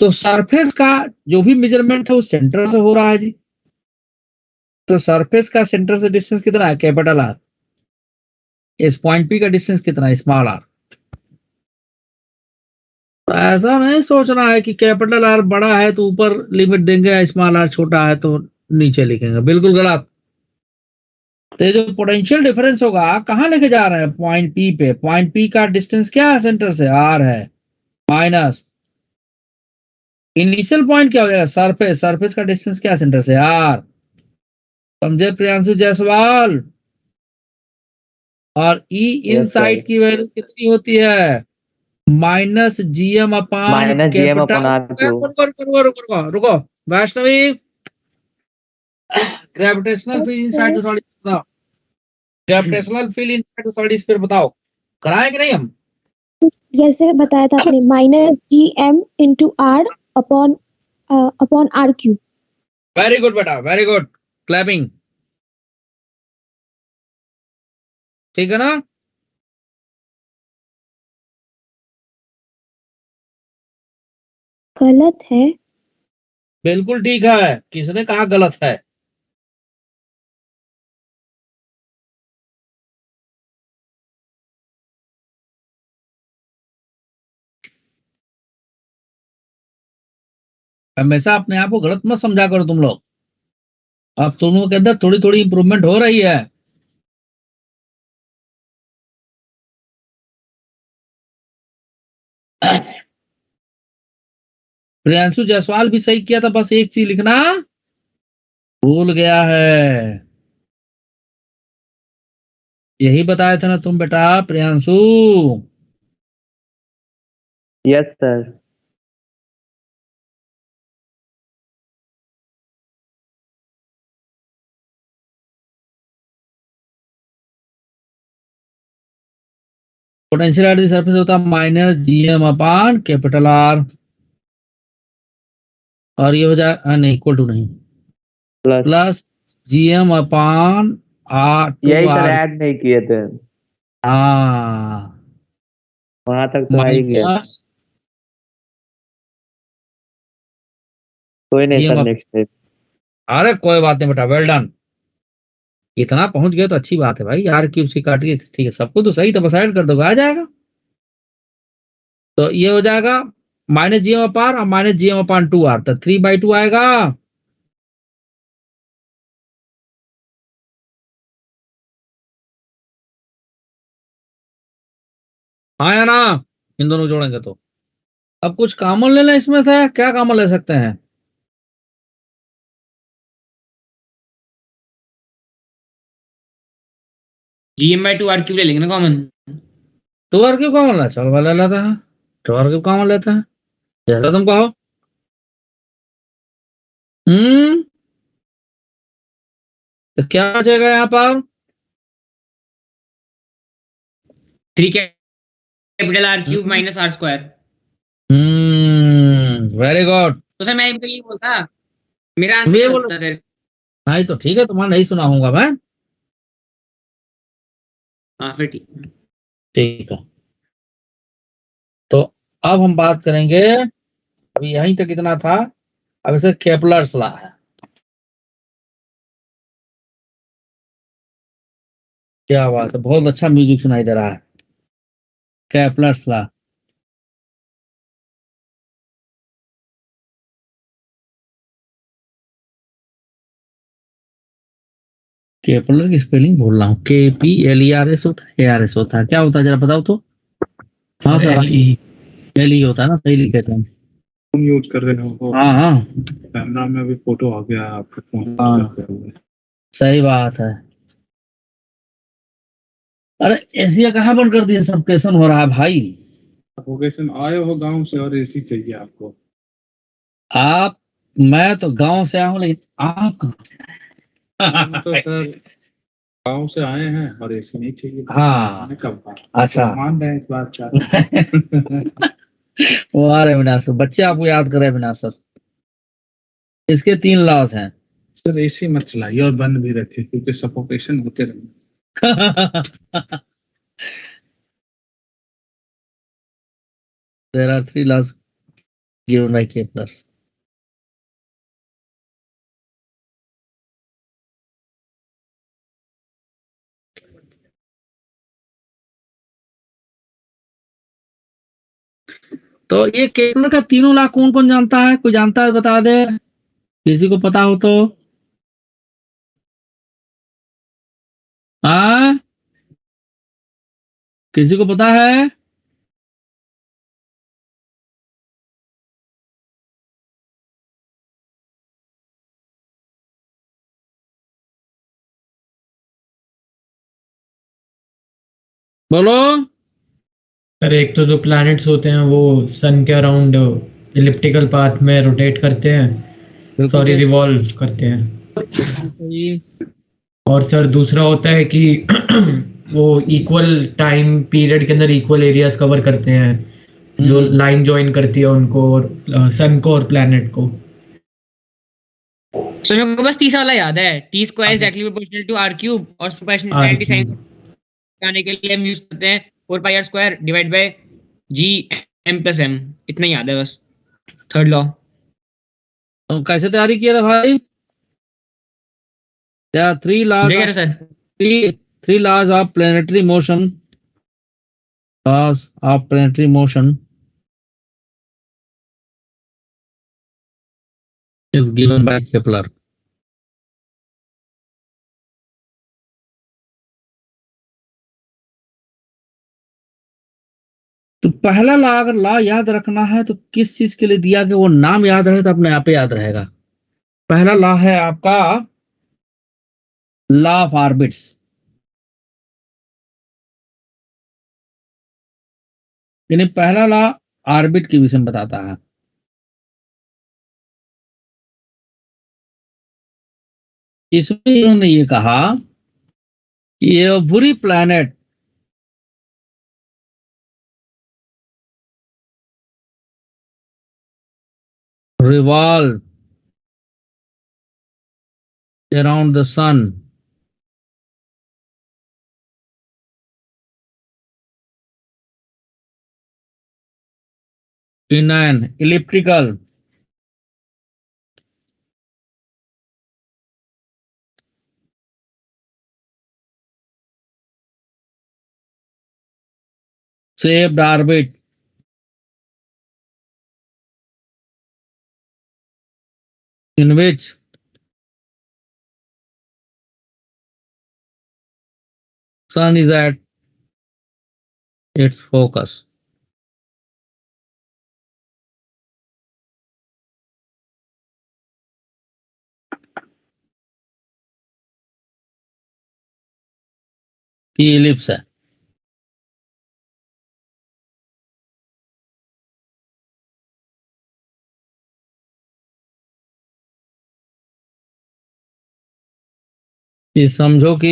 तो सरफेस का जो भी मेजरमेंट है वो सेंटर से हो रहा है जी। तो सरफेस का सेंटर से डिस्टेंस कितना है? Capital R. इस पॉइंट पी का डिस्टेंस कितना है? Small R. तो ऐसा नहीं सोचना है कि कैपिटल आर बड़ा है तो ऊपर लिमिट देंगे, स्मॉल आर छोटा है तो नीचे लिखेंगे, बिल्कुल गलत। तो जो पोटेंशियल डिफरेंस होगा कहाँ लेके जा रहे हैं? पॉइंट पी पे। पॉइंट पी का डिस्टेंस क्या है सेंटर से? आर है, माइनस इनिशियल पॉइंट क्या हो जाएगा? सरफेस। सरफेस का डिस्टेंस क्या है सेंटर से? आर। समझे प्रियांशु जायसवाल? और ई इनसाइड sir. की वैल्यू कितनी होती है? Minus GM upon Minus GM upon capital. RQ. रुको Vaishnavi, gravitational field inside the solid बताओ। Gravitational field inside the solid sphere बताओ, कराए कि नहीं हम? जैसे बताया था आपने -GM × R upon RQ। Very good बेटा, वेरी गुड, क्लैपिंग। ठीक है ना? गलत है। बिल्कुल ठीक है। किसने कहा गलत है? हमेशा अपने आप को गलत मत समझा करो तुम लोग। अब तुम लोगों के अंदर थोड़ी थोड़ी इंप्रूवमेंट हो रही है। प्रियांशु जायसवाल भी सही किया था, बस एक चीज लिखना भूल गया है। यही बताया था ना तुम बेटा Priyanshu? Yes, sir. Potential at the surface होता है minus GM upon capital R, और ये हो जाए नहीं, इक्वल टू नहीं, Plus. Plus GM upon R two यही सर आर। ऐड नहीं किए थे, हाँ, वहां तक तो आ ही गया। माइनस कोई नहीं जीएम। Sir, next time. अरे कोई बात नहीं बेटा, वेल डन। इतना पहुंच गए तो अच्छी बात है भाई। आर क्यूब सी काट के ठीक है, सबको तो सही, तो बस ऐड कर दोगे आ जाएगा। तो ये हो जाएगा माइनस जीएम अपान और माइनस जीएम अपान 2r, तो 3/2 आएगा। हाँ या ना? इन दोनों जोड़ेंगे तो अब कुछ कॉमन ले लें इसमें से। क्या कॉमन ले सकते हैं? GM/2 R³ ले लेंगे ना कॉमन। 2r क्यूब कॉमन ले, चलो ले लेते हैं। 2r क्यूब कॉमन लेते हैं, जैसा तुम कहो। तो क्या बचेगा यहाँ पर? 3 capital R³ minus R²। Very good. तो सर मैं तो यही बोलता, मेरा ये आंसर बोलो। होता फिर। नहीं तो ठीक है, तुम्हारा नहीं सुना होगा मैं। हाँ फिर ठीक। ठीक है, तो अब हम बात करेंगे, अभी यहीं तक इतना था, अब इसे केपलर्स लॉ है। क्या बात है, बहुत अच्छा म्यूजिक सुनाई दे रहा है। Kepler's law. केपलर की स्पेलिंग भूल रहा हूँ। KPLERS होता है, ARS होता है, क्या होता है जरा बताओ तो। हाँ सर, LE होता है ना, सही लिखे थे हम। तुम यूज कर रहे हो? हाँ हाँ, कैमरा में भी फोटो आ गया है आपके फोन हाँ। सही बात है। अरे एशिया कहाँ बंद कर दिया, सब कैसन हो रहा है भाई। लोकेशन आए हो गांव से और एसी चाहिए आपको? आप, मैं तो गांव से आया हूँ, लेकिन आप कहाँ से आए? हम तो सर गाँव से आए हैं और ऐसे नहीं चाहिए। हाँ। हमने कब कहा? अच्छा। तो मान रहे हैं इस बात का। वाह रे अविनाश सर, बच्चे आपको याद कर रहे हैं अविनाश सर। इसके 3 लॉस हैं। सर एसी मत चलाइए और बंद भी रखिए क्योंकि सफोकेशन होते रहेंगे। There are 3 laws given by Kepler. तो ये केपलर का तीनों लॉ कौन कौन जानता है? कोई जानता है बता दे, किसी को पता हो तो। हाँ, किसी को पता है? बोलो। सर एक तो जो प्लैनेट्स होते हैं वो सन के अराउंड इलिप्टिकल पाथ में रोटेट करते हैं, सॉरी रिवॉल्व करते हैं। सही। और सर दूसरा होता है कि वो इक्वल टाइम पीरियड के अंदर इक्वल एरियाज कवर करते हैं, जो लाइन ज्वाइन करती है उनको और सन को और प्लैनेट को। सो मेरे को बस तीसरा वाला याद है, T square exactly proportional to R cube, और प्रोपोर्शनैलिटी साइन आने के लिए हम यूज करते हैं 4 pi R square divide by G M plus M. इतना ही याद है बस, थर्ड लॉ। तो कैसे तैयारी किया था भाई? There are 3 laws. देख रहे sir, 3 laws of planetary motion. Laws of planetary motion is given by Kepler. तो पहला लॉ अगर लॉ याद रखना है तो किस चीज के लिए दिया गया वो नाम याद रहे तो अपने आप ही याद रहेगा। पहला लॉ है आपका लॉ ऑफ ऑर्बिट्स। यानी पहला लॉ ऑर्बिट के विषय में बताता है। इसमें इन्होंने ये कहा कि every planet revolve around the sun in an elliptical shaped orbit in which sun is at its focus. ये इलिप्स है। ये समझो कि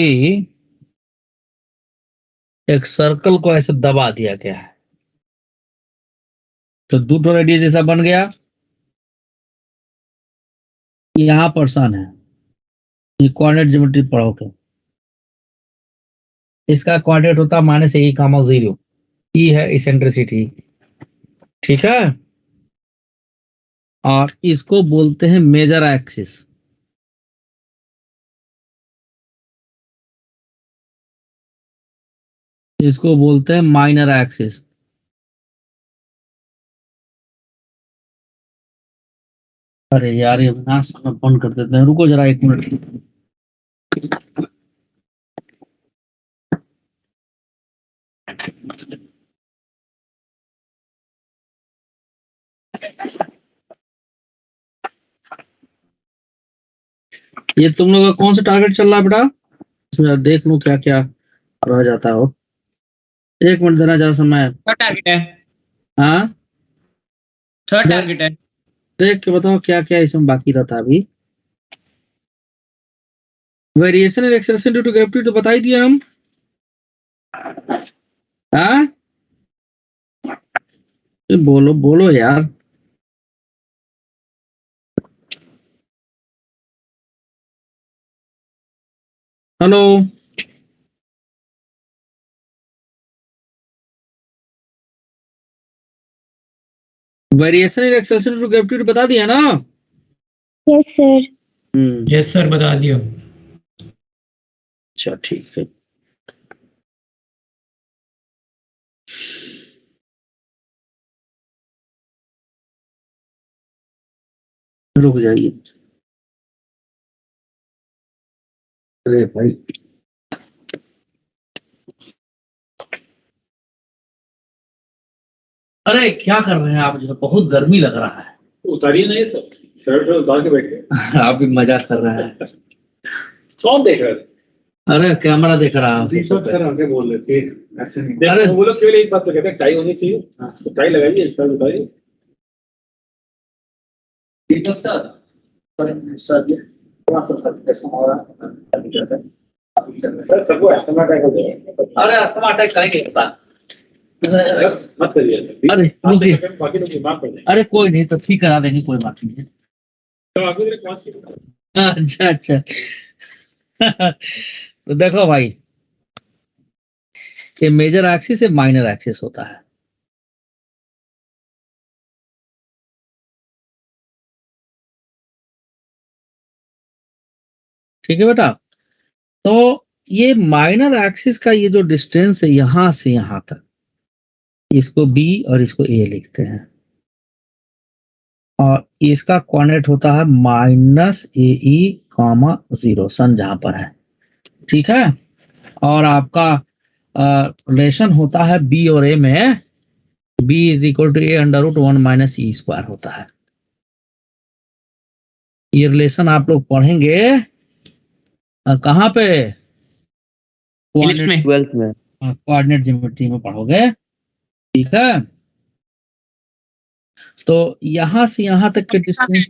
एक सर्कल को ऐसे दबा दिया गया है तो 2 रेडियस जैसा बन गया। यहां पर सन है, ये कोऑर्डिनेट ज्योमेट्री पढ़ोगे, इसका कोऑर्डिनेट होता है -a, 0। ई है इसेंट्रिसिटी, ठीक है। और इसको बोलते हैं मेजर एक्सिस। इसको बोलते हैं माइनर एक्सिस। अरे यार ये अविनाश सर बंद कर देते हैं, रुको जरा 1 मिनट। ये तुम लोग का कौन सा टारगेट चल रहा है बेटा? इसमें देख लो क्या क्या रह जाता हो। 1 मिनट देना जरा समय। थर्ड टारगेट है, हाँ, थर्ड टारगेट है। देख के बताओ क्या क्या इसमें बाकी रहता है अभी। Variation in acceleration due to gravity तो बता ही दिया हम। हाँ बोलो बोलो यार। Hello variation in acceleration due to gravity तो बता दिया ना। Yes sir. यस सर बता दिया। अच्छा ठीक है। रुक जाइए। अरे भाई अरे क्या कर रहे हैं आप? जो बहुत गर्मी लग रहा है। उतारिए नहीं सब, शर्ट उतार के बैठे। आप भी मजाक कर रहे हैं। कौन देख रहा था? अरे कैमरा देख रहा है। दीपक सर आके बोल रहे थे एक्शन नहीं। अरे वो लोग केवल एक बात तो कहते हैं टाई होनी चाहिए। तो टाई लगाइए, शर्ट उतारिए। दीपक सर कैसा हो रहा है? सर सबको अस्थमा अटैक हो जाएगा। अरे अस्थमा अटैक करेंगे पता। मत करिए सर। अरे रुकिए। बाकी लोग बीमार पड़ जाएंगे। अरे कोई नहीं, तो ठीक करा देंगे, कोई बात नहीं है। तो आपको जरा पाँच की। अच्छा अच्छा। तो देखो भाई, ये मेजर एक्सिस है, माइनर एक्सिस होता है। ठीक है बेटा। तो ये माइनर एक्सिस का ये जो डिस्टेंस है यहां से यहां तक, इसको बी और इसको ए लिखते हैं, और इसका कोऑर्डिनेट होता है -AE, 0 सन जहां पर है। ठीक है। और आपका रिलेशन होता है बी और ए में, b = A√1 - E² होता है। ये रिलेशन आप लोग पढ़ेंगे कहाँ पे? इलिप्स में। 12th में। कोऑर्डिनेट ज्योमेट्री में पढ़ोगे। ठीक है। तो यहां से यहां तक के डिस्टेंस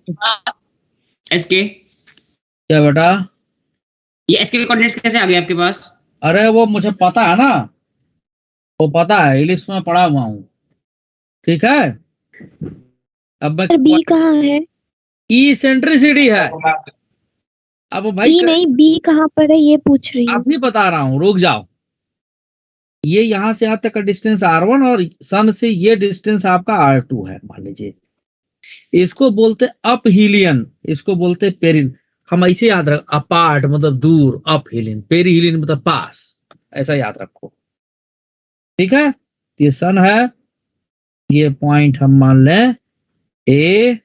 एसके, क्या बेटा? ये एसके के कोऑर्डिनेट्स कैसे आ गए आपके पास? अरे वो मुझे पता है ना, वो पता है, इलिप्स में पढ़ा हुआ हूँ। ठीक है। अब मैं सर बी कहाँ है? इसेंट्रिसिटी है। अब भाई ई नहीं, बी कहाँ पर है ये पूछ रही हूँ। अभी बता रहा हूँ, रुक जाओ। ये यहां से यहां तक का डिस्टेंस r1 और सन से ये डिस्टेंस आपका r2 है, मान लीजिए। इसको बोलते अप हीलियन, इसको बोलते पेरिन। हम ऐसे याद रख, अपार्ट मतलब दूर, अप हीलियन, पेरी हीलियन मतलब पास, ऐसा याद रखो। ठीक है। ये सन है, ये पॉइंट हम मान लें ए,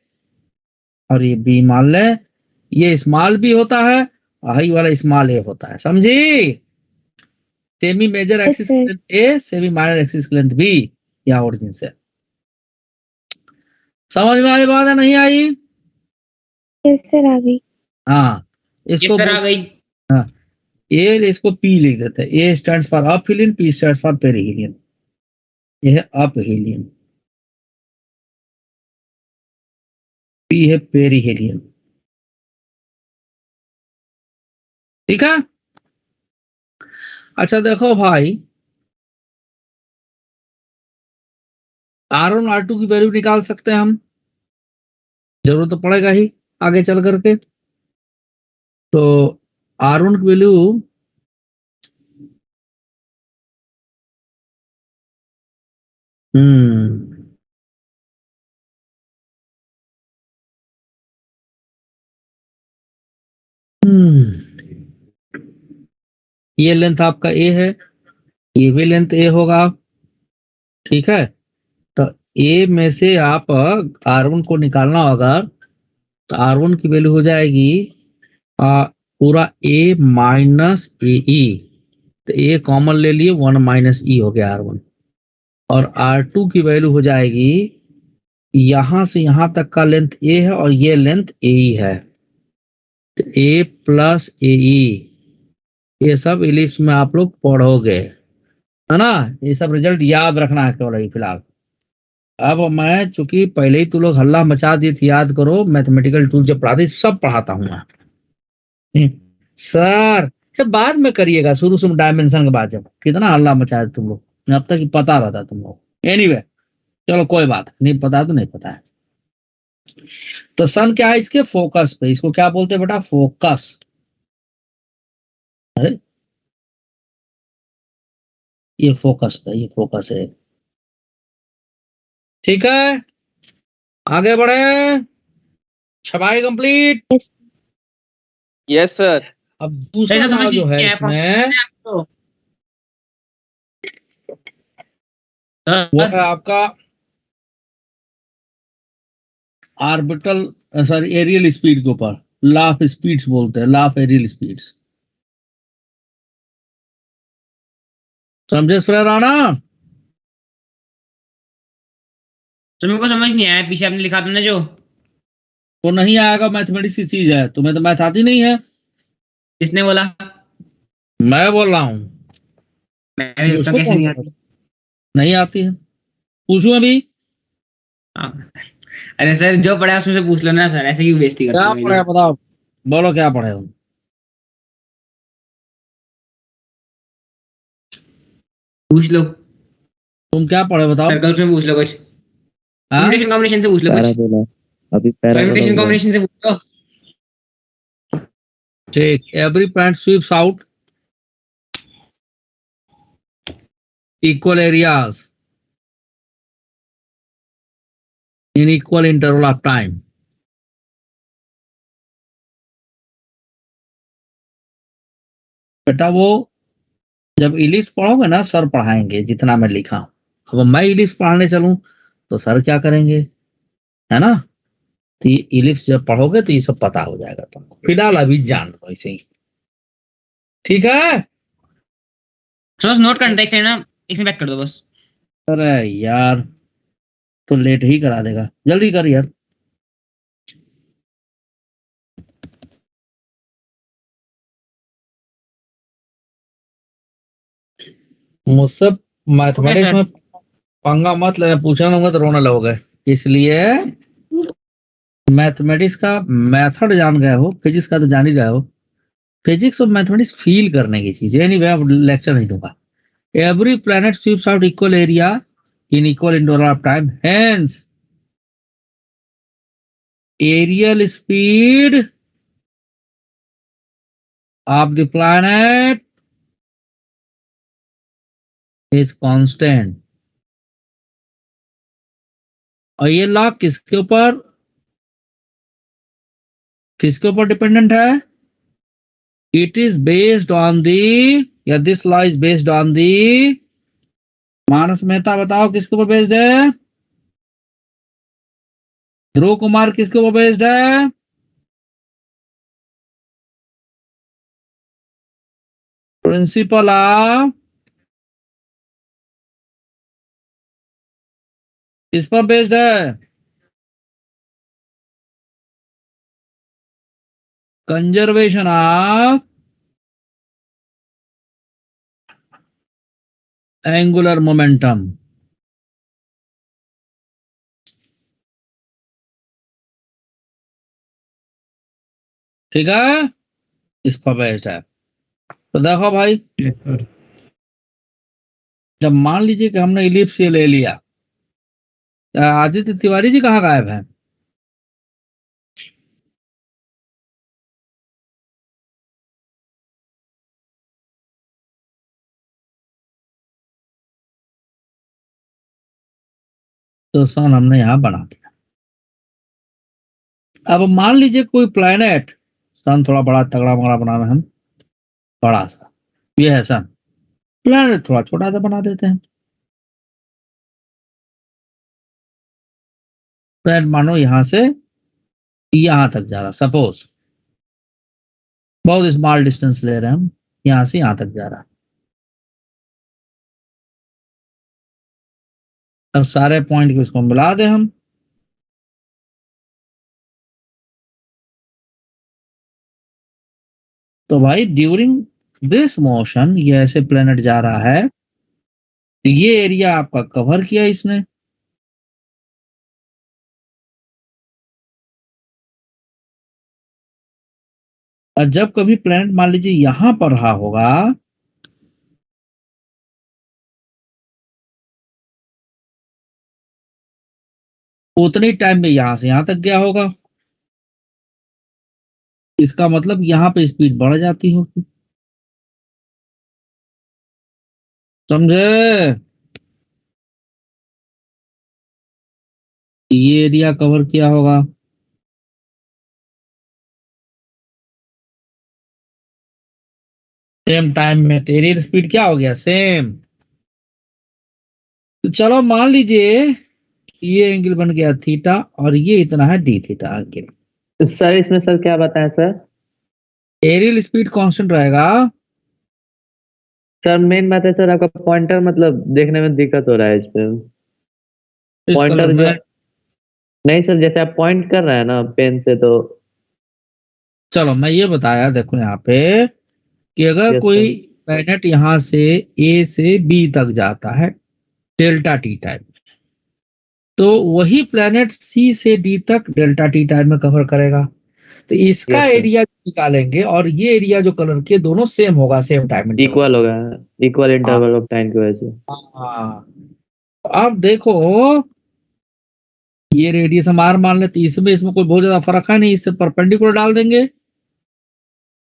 और ये बी मान लें। ये स्मॉल बी होता है, हाई वाला स्मॉल ए होता है, समझी? Semi major axis sir. Length A, semi minor axis length B, या ओरिजिन से। समझ में आई बात है, नहीं आई? यस सर आ गई। हाँ यस इसको सर आ गई। ए, इसको पी लिख देते हैं। A stands for aphelion, P stands for perihelion. ये है अप हीलियन, पी है पेरीहीलियन। ठीक है। अच्छा देखो भाई, R1 R2 की वैल्यू निकाल सकते हैं हम, जरूरत तो पड़ेगा ही आगे चल करके। तो R1 की वैल्यू ये लेंथ आपका ए है, ये भी लेंथ ए होगा। ठीक है। तो ए में से आप R1 को निकालना होगा, तो R1 की वैल्यू हो जाएगी पूरा A माइनस AE। तो A कॉमन ले लिए, 1 - E हो गया R1। और R2 की वैल्यू हो जाएगी, यहां से यहां तक का लेंथ A है और ये लेंथ AE है, तो A + AE। ये सब इलिप्स में आप लोग पढ़ोगे, है ना? ये सब रिजल्ट याद रखना है केवल अभी फिलहाल। अब मैं चूंकि पहले ही तू लोग हल्ला मचा दिए थे, याद करो, मैथमेटिकल टूल जो पढ़ाते सब पढ़ाता हूँ मैं। सर ये बाद में करिएगा, शुरू से डायमेंशन के बाद। जब कितना हल्ला मचाया तुम लोग, अब तक ही पता रहता तुम लोग। एनीवे चलो कोई बात नहीं, पता तो नहीं पता है। तो सन क्या है इसके फोकस पे, इसको क्या बोलते हैं बेटा, फोकस। अरे ये फोकस पे, ये फोकस है। ठीक है आगे बढ़े, छपाई कंप्लीट। Yes sir. अब दूसरा ऐसा समझ नाव जो है नहीं आया इसमें आपको? वो है आपका ऑर्बिटल, सॉरी एरियल स्पीड के ऊपर, लॉ ऑफ स्पीड्स बोलते हैं, लॉ ऑफ एरियल स्पीड्स। समझे सर राणा? तो मेरे को समझ नहीं आया, पीछे आपने लिखा था ना जो। वो नहीं आएगा, मैथमेटिक्स की चीज है, तुम्हें तो मैथ आती नहीं है। किसने बोला? मैं बोल रहा हूँ, मैं भी देखता उसको हूँ कैसे कौन नहीं बोला? आती। नहीं आती है, पूछूं अभी? हाँ। अरे सर जो पढ़ा है उसमें से पूछ लो ना सर, ऐसे क्यों बेइज्जती करते क्या हो पढ़े मेरी? हो बताओ, बोलो क्या पढ़े हो? पूछ लो, तुम क्या पढ़े बताओ? सर्कल्स में पूछ लो कुछ, हाँ परम्यूटेशन कॉम्बिनेशन से पूछ लो कुछ, पैराबोला, अभी पैराबोला परम्यूटेशन हुआ। कॉम्बिनेशन से पूछ लो। ठीक, every plant sweeps out equal areas in equal interval of time. बेटा वो जब इलिप्स पढ़ोगे ना, सर पढ़ाएंगे जितना मैं लिखा हूं। अब मैं इलिप्स पढ़ाने चलूं तो सर क्या करेंगे, है ना? तो ये इलिप्स जब पढ़ोगे तो ये सब पता हो जाएगा तुमको, फिलहाल अभी जान लो ऐसे ही। ठीक है? सर बस नोट करना था, एक सेकंड ना, इसमें बैक कर दो बस। अरे यार तो लेट ही करा देगा, जल्दी कर यार। मुझसे मैथमेटिक्स सर में पंगा मत ले, पूछना होगा तो रोने लगोगे। इसलिए मैथमेटिक्स का मेथड जान गए हो, फिजिक्स का तो जान ही गए हो। फिजिक्स और मैथमेटिक्स फील करने की चीज है। एनीवे अब लेक्चर नहीं दूंगा। Every planet sweeps out equal area in equal interval of time, hence areal speed of the planet is constant. और ये लॉ किसके ऊपर डिपेंडेंट है? It is based on the, या this law is based on the, Manas Mehta बताओ किसके ऊपर based है? ध्रुव कुमार किसके ऊपर बेस्ड है? प्रिंसिपल ऑफ, किस पर बेस्ड है? Conservation of angular momentum. ठीक है, इस पर बेस्ड है। तो देखो भाई, यस सर। जब मान लीजिए कि हमने इलिप्स ये ले लिया, आदित्य तिवारी जी कहाँ गायब है? तो सन हमने यहां बना दिया। अब मान लीजिए कोई प्लेनेट, सन थोड़ा बड़ा तगड़ा बड़ा बना रहे हैं हम, बड़ा सा, ये है सन। प्लेनेट थोड़ा छोटा सा बना देते हैं। प्लेनेट मानो यहां से यहां तक जा रहा, सपोज बहुत स्मॉल डिस्टेंस ले रहे हैं हम, यहां से यहां तक जा रहा। अब सारे पॉइंट को इसको मिला दें हम, तो भाई ड्यूरिंग दिस मोशन ये ऐसे प्लेनेट जा रहा है, तो ये एरिया आपका कवर किया इसने। और जब कभी प्लैनेट मान लीजिए यहां पर रहा होगा, उतने टाइम में यहां से यहां तक गया होगा, इसका मतलब यहां पे स्पीड बढ़ जाती होगी। समझे? ये एरिया कवर किया होगा। सेम टाइम में तेरी स्पीड क्या हो गया, सेम। तो चलो मान लीजिए ये एंगल बन गया थीटा और ये इतना है डी थीटा एंगल। सर इसमें सर क्या बताएं सर? एरियल स्पीड कांस्टेंट रहेगा। सर मेन बात है सर, आपका पॉइंटर मतलब देखने में दिक्कत हो रहा है इस पे। इस पॉइंटर कलर जो में नहीं सर, जैसे आप पॉइंट कर रहे हैं ना पेन से तो। चलो मैं ये बताया, देखो यहाँ पे कि अगर यस कोई सर। प्लैनेट यहाँ से ए से बी तक जाता है डेल्टा टी टाइम, तो वही प्लैनेट सी से डी तक डेल्टा टी टाइम में कवर करेगा। तो इसका यस सर, एरिया निकालेंगे और ये एरिया जो कलर के दोनों सेम होगा, सेम टाइम इंटरवल। इक्वल होगा, इक्वल हाँ इंटरवल ऑफ टाइम की वजह से। हाँ। तो अब देखो ये रेडियस हम आर मान लेते, इसमें इसमें कोई बहुत ज्यादा फर्क है नहीं, इससे परपेंडिकुलर डाल देंगे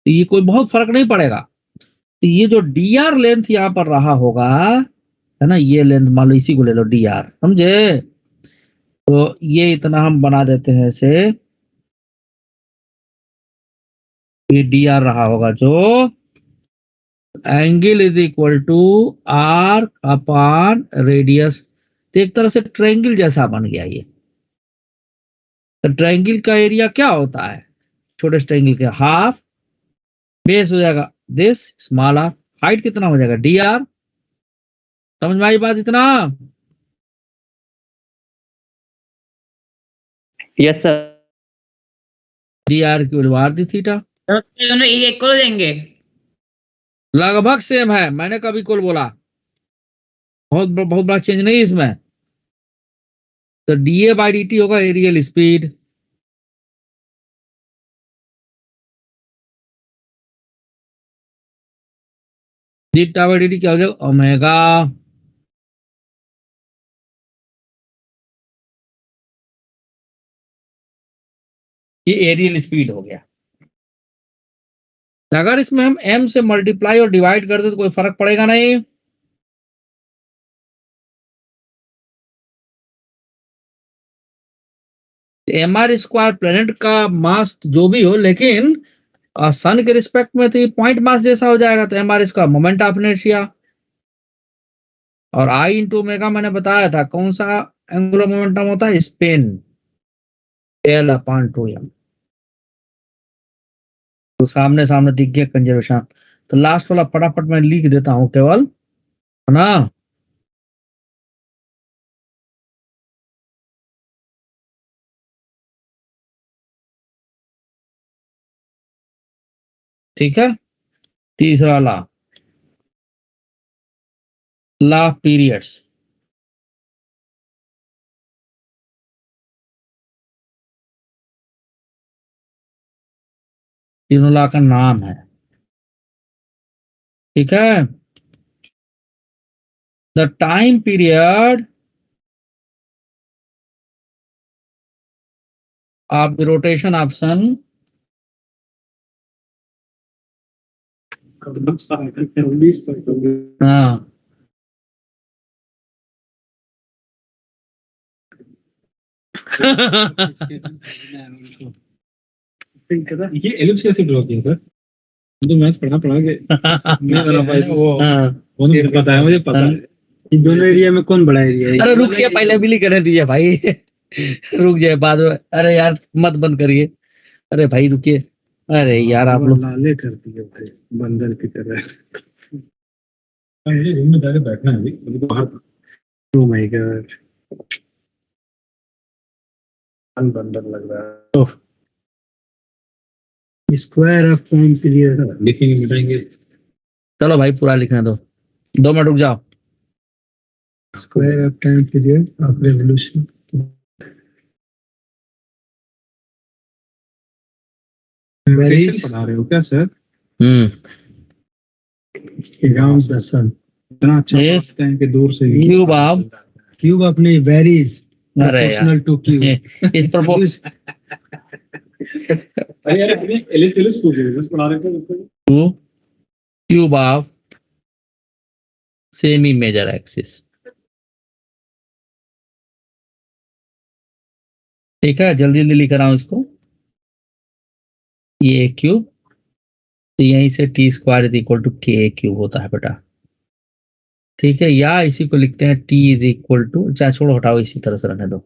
तो ये कोई बहुत फर्क नहीं पड़ेगा। तो ये जो डी आर लेंथ यहाँ पर रहा होगा, है ना, ये लेंथ मान लो, इसी को ले लो डी आर, समझे? तो ये इतना हम बना देते हैं ऐसे, ये डी आर रहा होगा जो angle is equal to R upon radius. तो एक तरह से ट्रायंगल जैसा बन गया ये। तो ट्रायंगल का एरिया क्या होता है, छोटे ट्रायंगल के हाफ बेस हो जाएगा दिस स्मॉल आर, हाइट कितना हो जाएगा डी आर। समझ में आई बात इतना? Yes sir. डी आर की उलवार दी थीटा तो दोनों एरिया इक्वल हो जाएंगे। लगभग सेम है, मैंने कभी कुल बोला, बहुत बड़ा चेंज नहीं इसमें। तो D A by D T होगा areal speed, theta by D T क्या हो जाएगा ओमेगा। ये एरियल स्पीड हो गया। अगर इसमें हम m से मल्टीप्लाई और डिवाइड कर दे तो कोई फर्क पड़ेगा नहीं। एम आर स्क्वायर प्लेनेट का मास जो भी हो, लेकिन सन के रिस्पेक्ट में तो ये पॉइंट मास जैसा हो जाएगा, तो एम आर इसका मोमेंट ऑफ इनर्शिया। और आई इंटू ओमेगा मैंने बताया था कौन सा एंगुलर मोमेंटम होता है, स्पिन, एल अपॉन 2m। तो सामने सामने दिख गया कंजर्वेशन। तो लास्ट वाला फटाफट मैं लिख देता हूं केवल, है ना। ठीक है, तीसरा लॉ ऑफ पीरियड्स। तीनों लॉ का नाम है, ठीक है। The time period of the rotation option हाँ ये एलिप्स कैसे ड्रॉ किया था? तो मैथ्स पढ़ा के नहीं बना पाए थे। वो तो पता है, मुझे पता है। इन दोनों एरिया में कौन बड़ा एरिया है? अरे रुकिए, पहले बिली करने दीजिए भाई। रुक जाए बाद में, अरे यार मत बंद करिए, अरे भाई रुकिए, अरे यार आप लोग लाले कर दिए भाई बंदर की तरह। मुझे रूम में जाके बैठना है अभी, अभी तो बाहर। ओह माय गॉड, बंदर लग रहा है। स्क्वायर ऑफ टाइम पीरियड लिखेंगे मिटाएंगे। चलो भाई पूरा लिखने दो, 2 मिनट रुक जाओ। Square of time period of revolution. Variation पढ़ा रहे हो क्या सर? Around the sun. इतना अच्छा Yes. पढ़ाते हैं कि दूर से क्यूब ऑफ Cube अपनी varies अरे proportional to cube. इस प्रपोज अरे यार अपने एलिस को पढ़ा रहे थे cube of semi major axis. ठीक है, जल्दी जल्दी लिख रहा हूं इसको। ये क्यूब तो यहीं से T square is equal to K cube होता है बेटा। ठीक है, या इसी को लिखते हैं टी इज इक्वल टू, चाहे छोड़ो हटाओ, इसी तरह से रहने दो।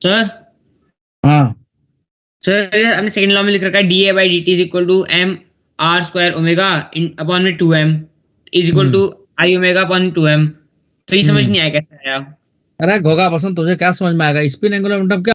सर हाँ सर हमने सेकंड लॉ में लिख रखा है D A by D T is equal to M R square omega in upon में 2m is equal to I omega upon 2m। तो ये समझ नहीं आया कैसे आया। अरे घोगा पसंद, तुझे क्या समझ में आएगा? स्पिन एंगुलर मोमेंटम क्या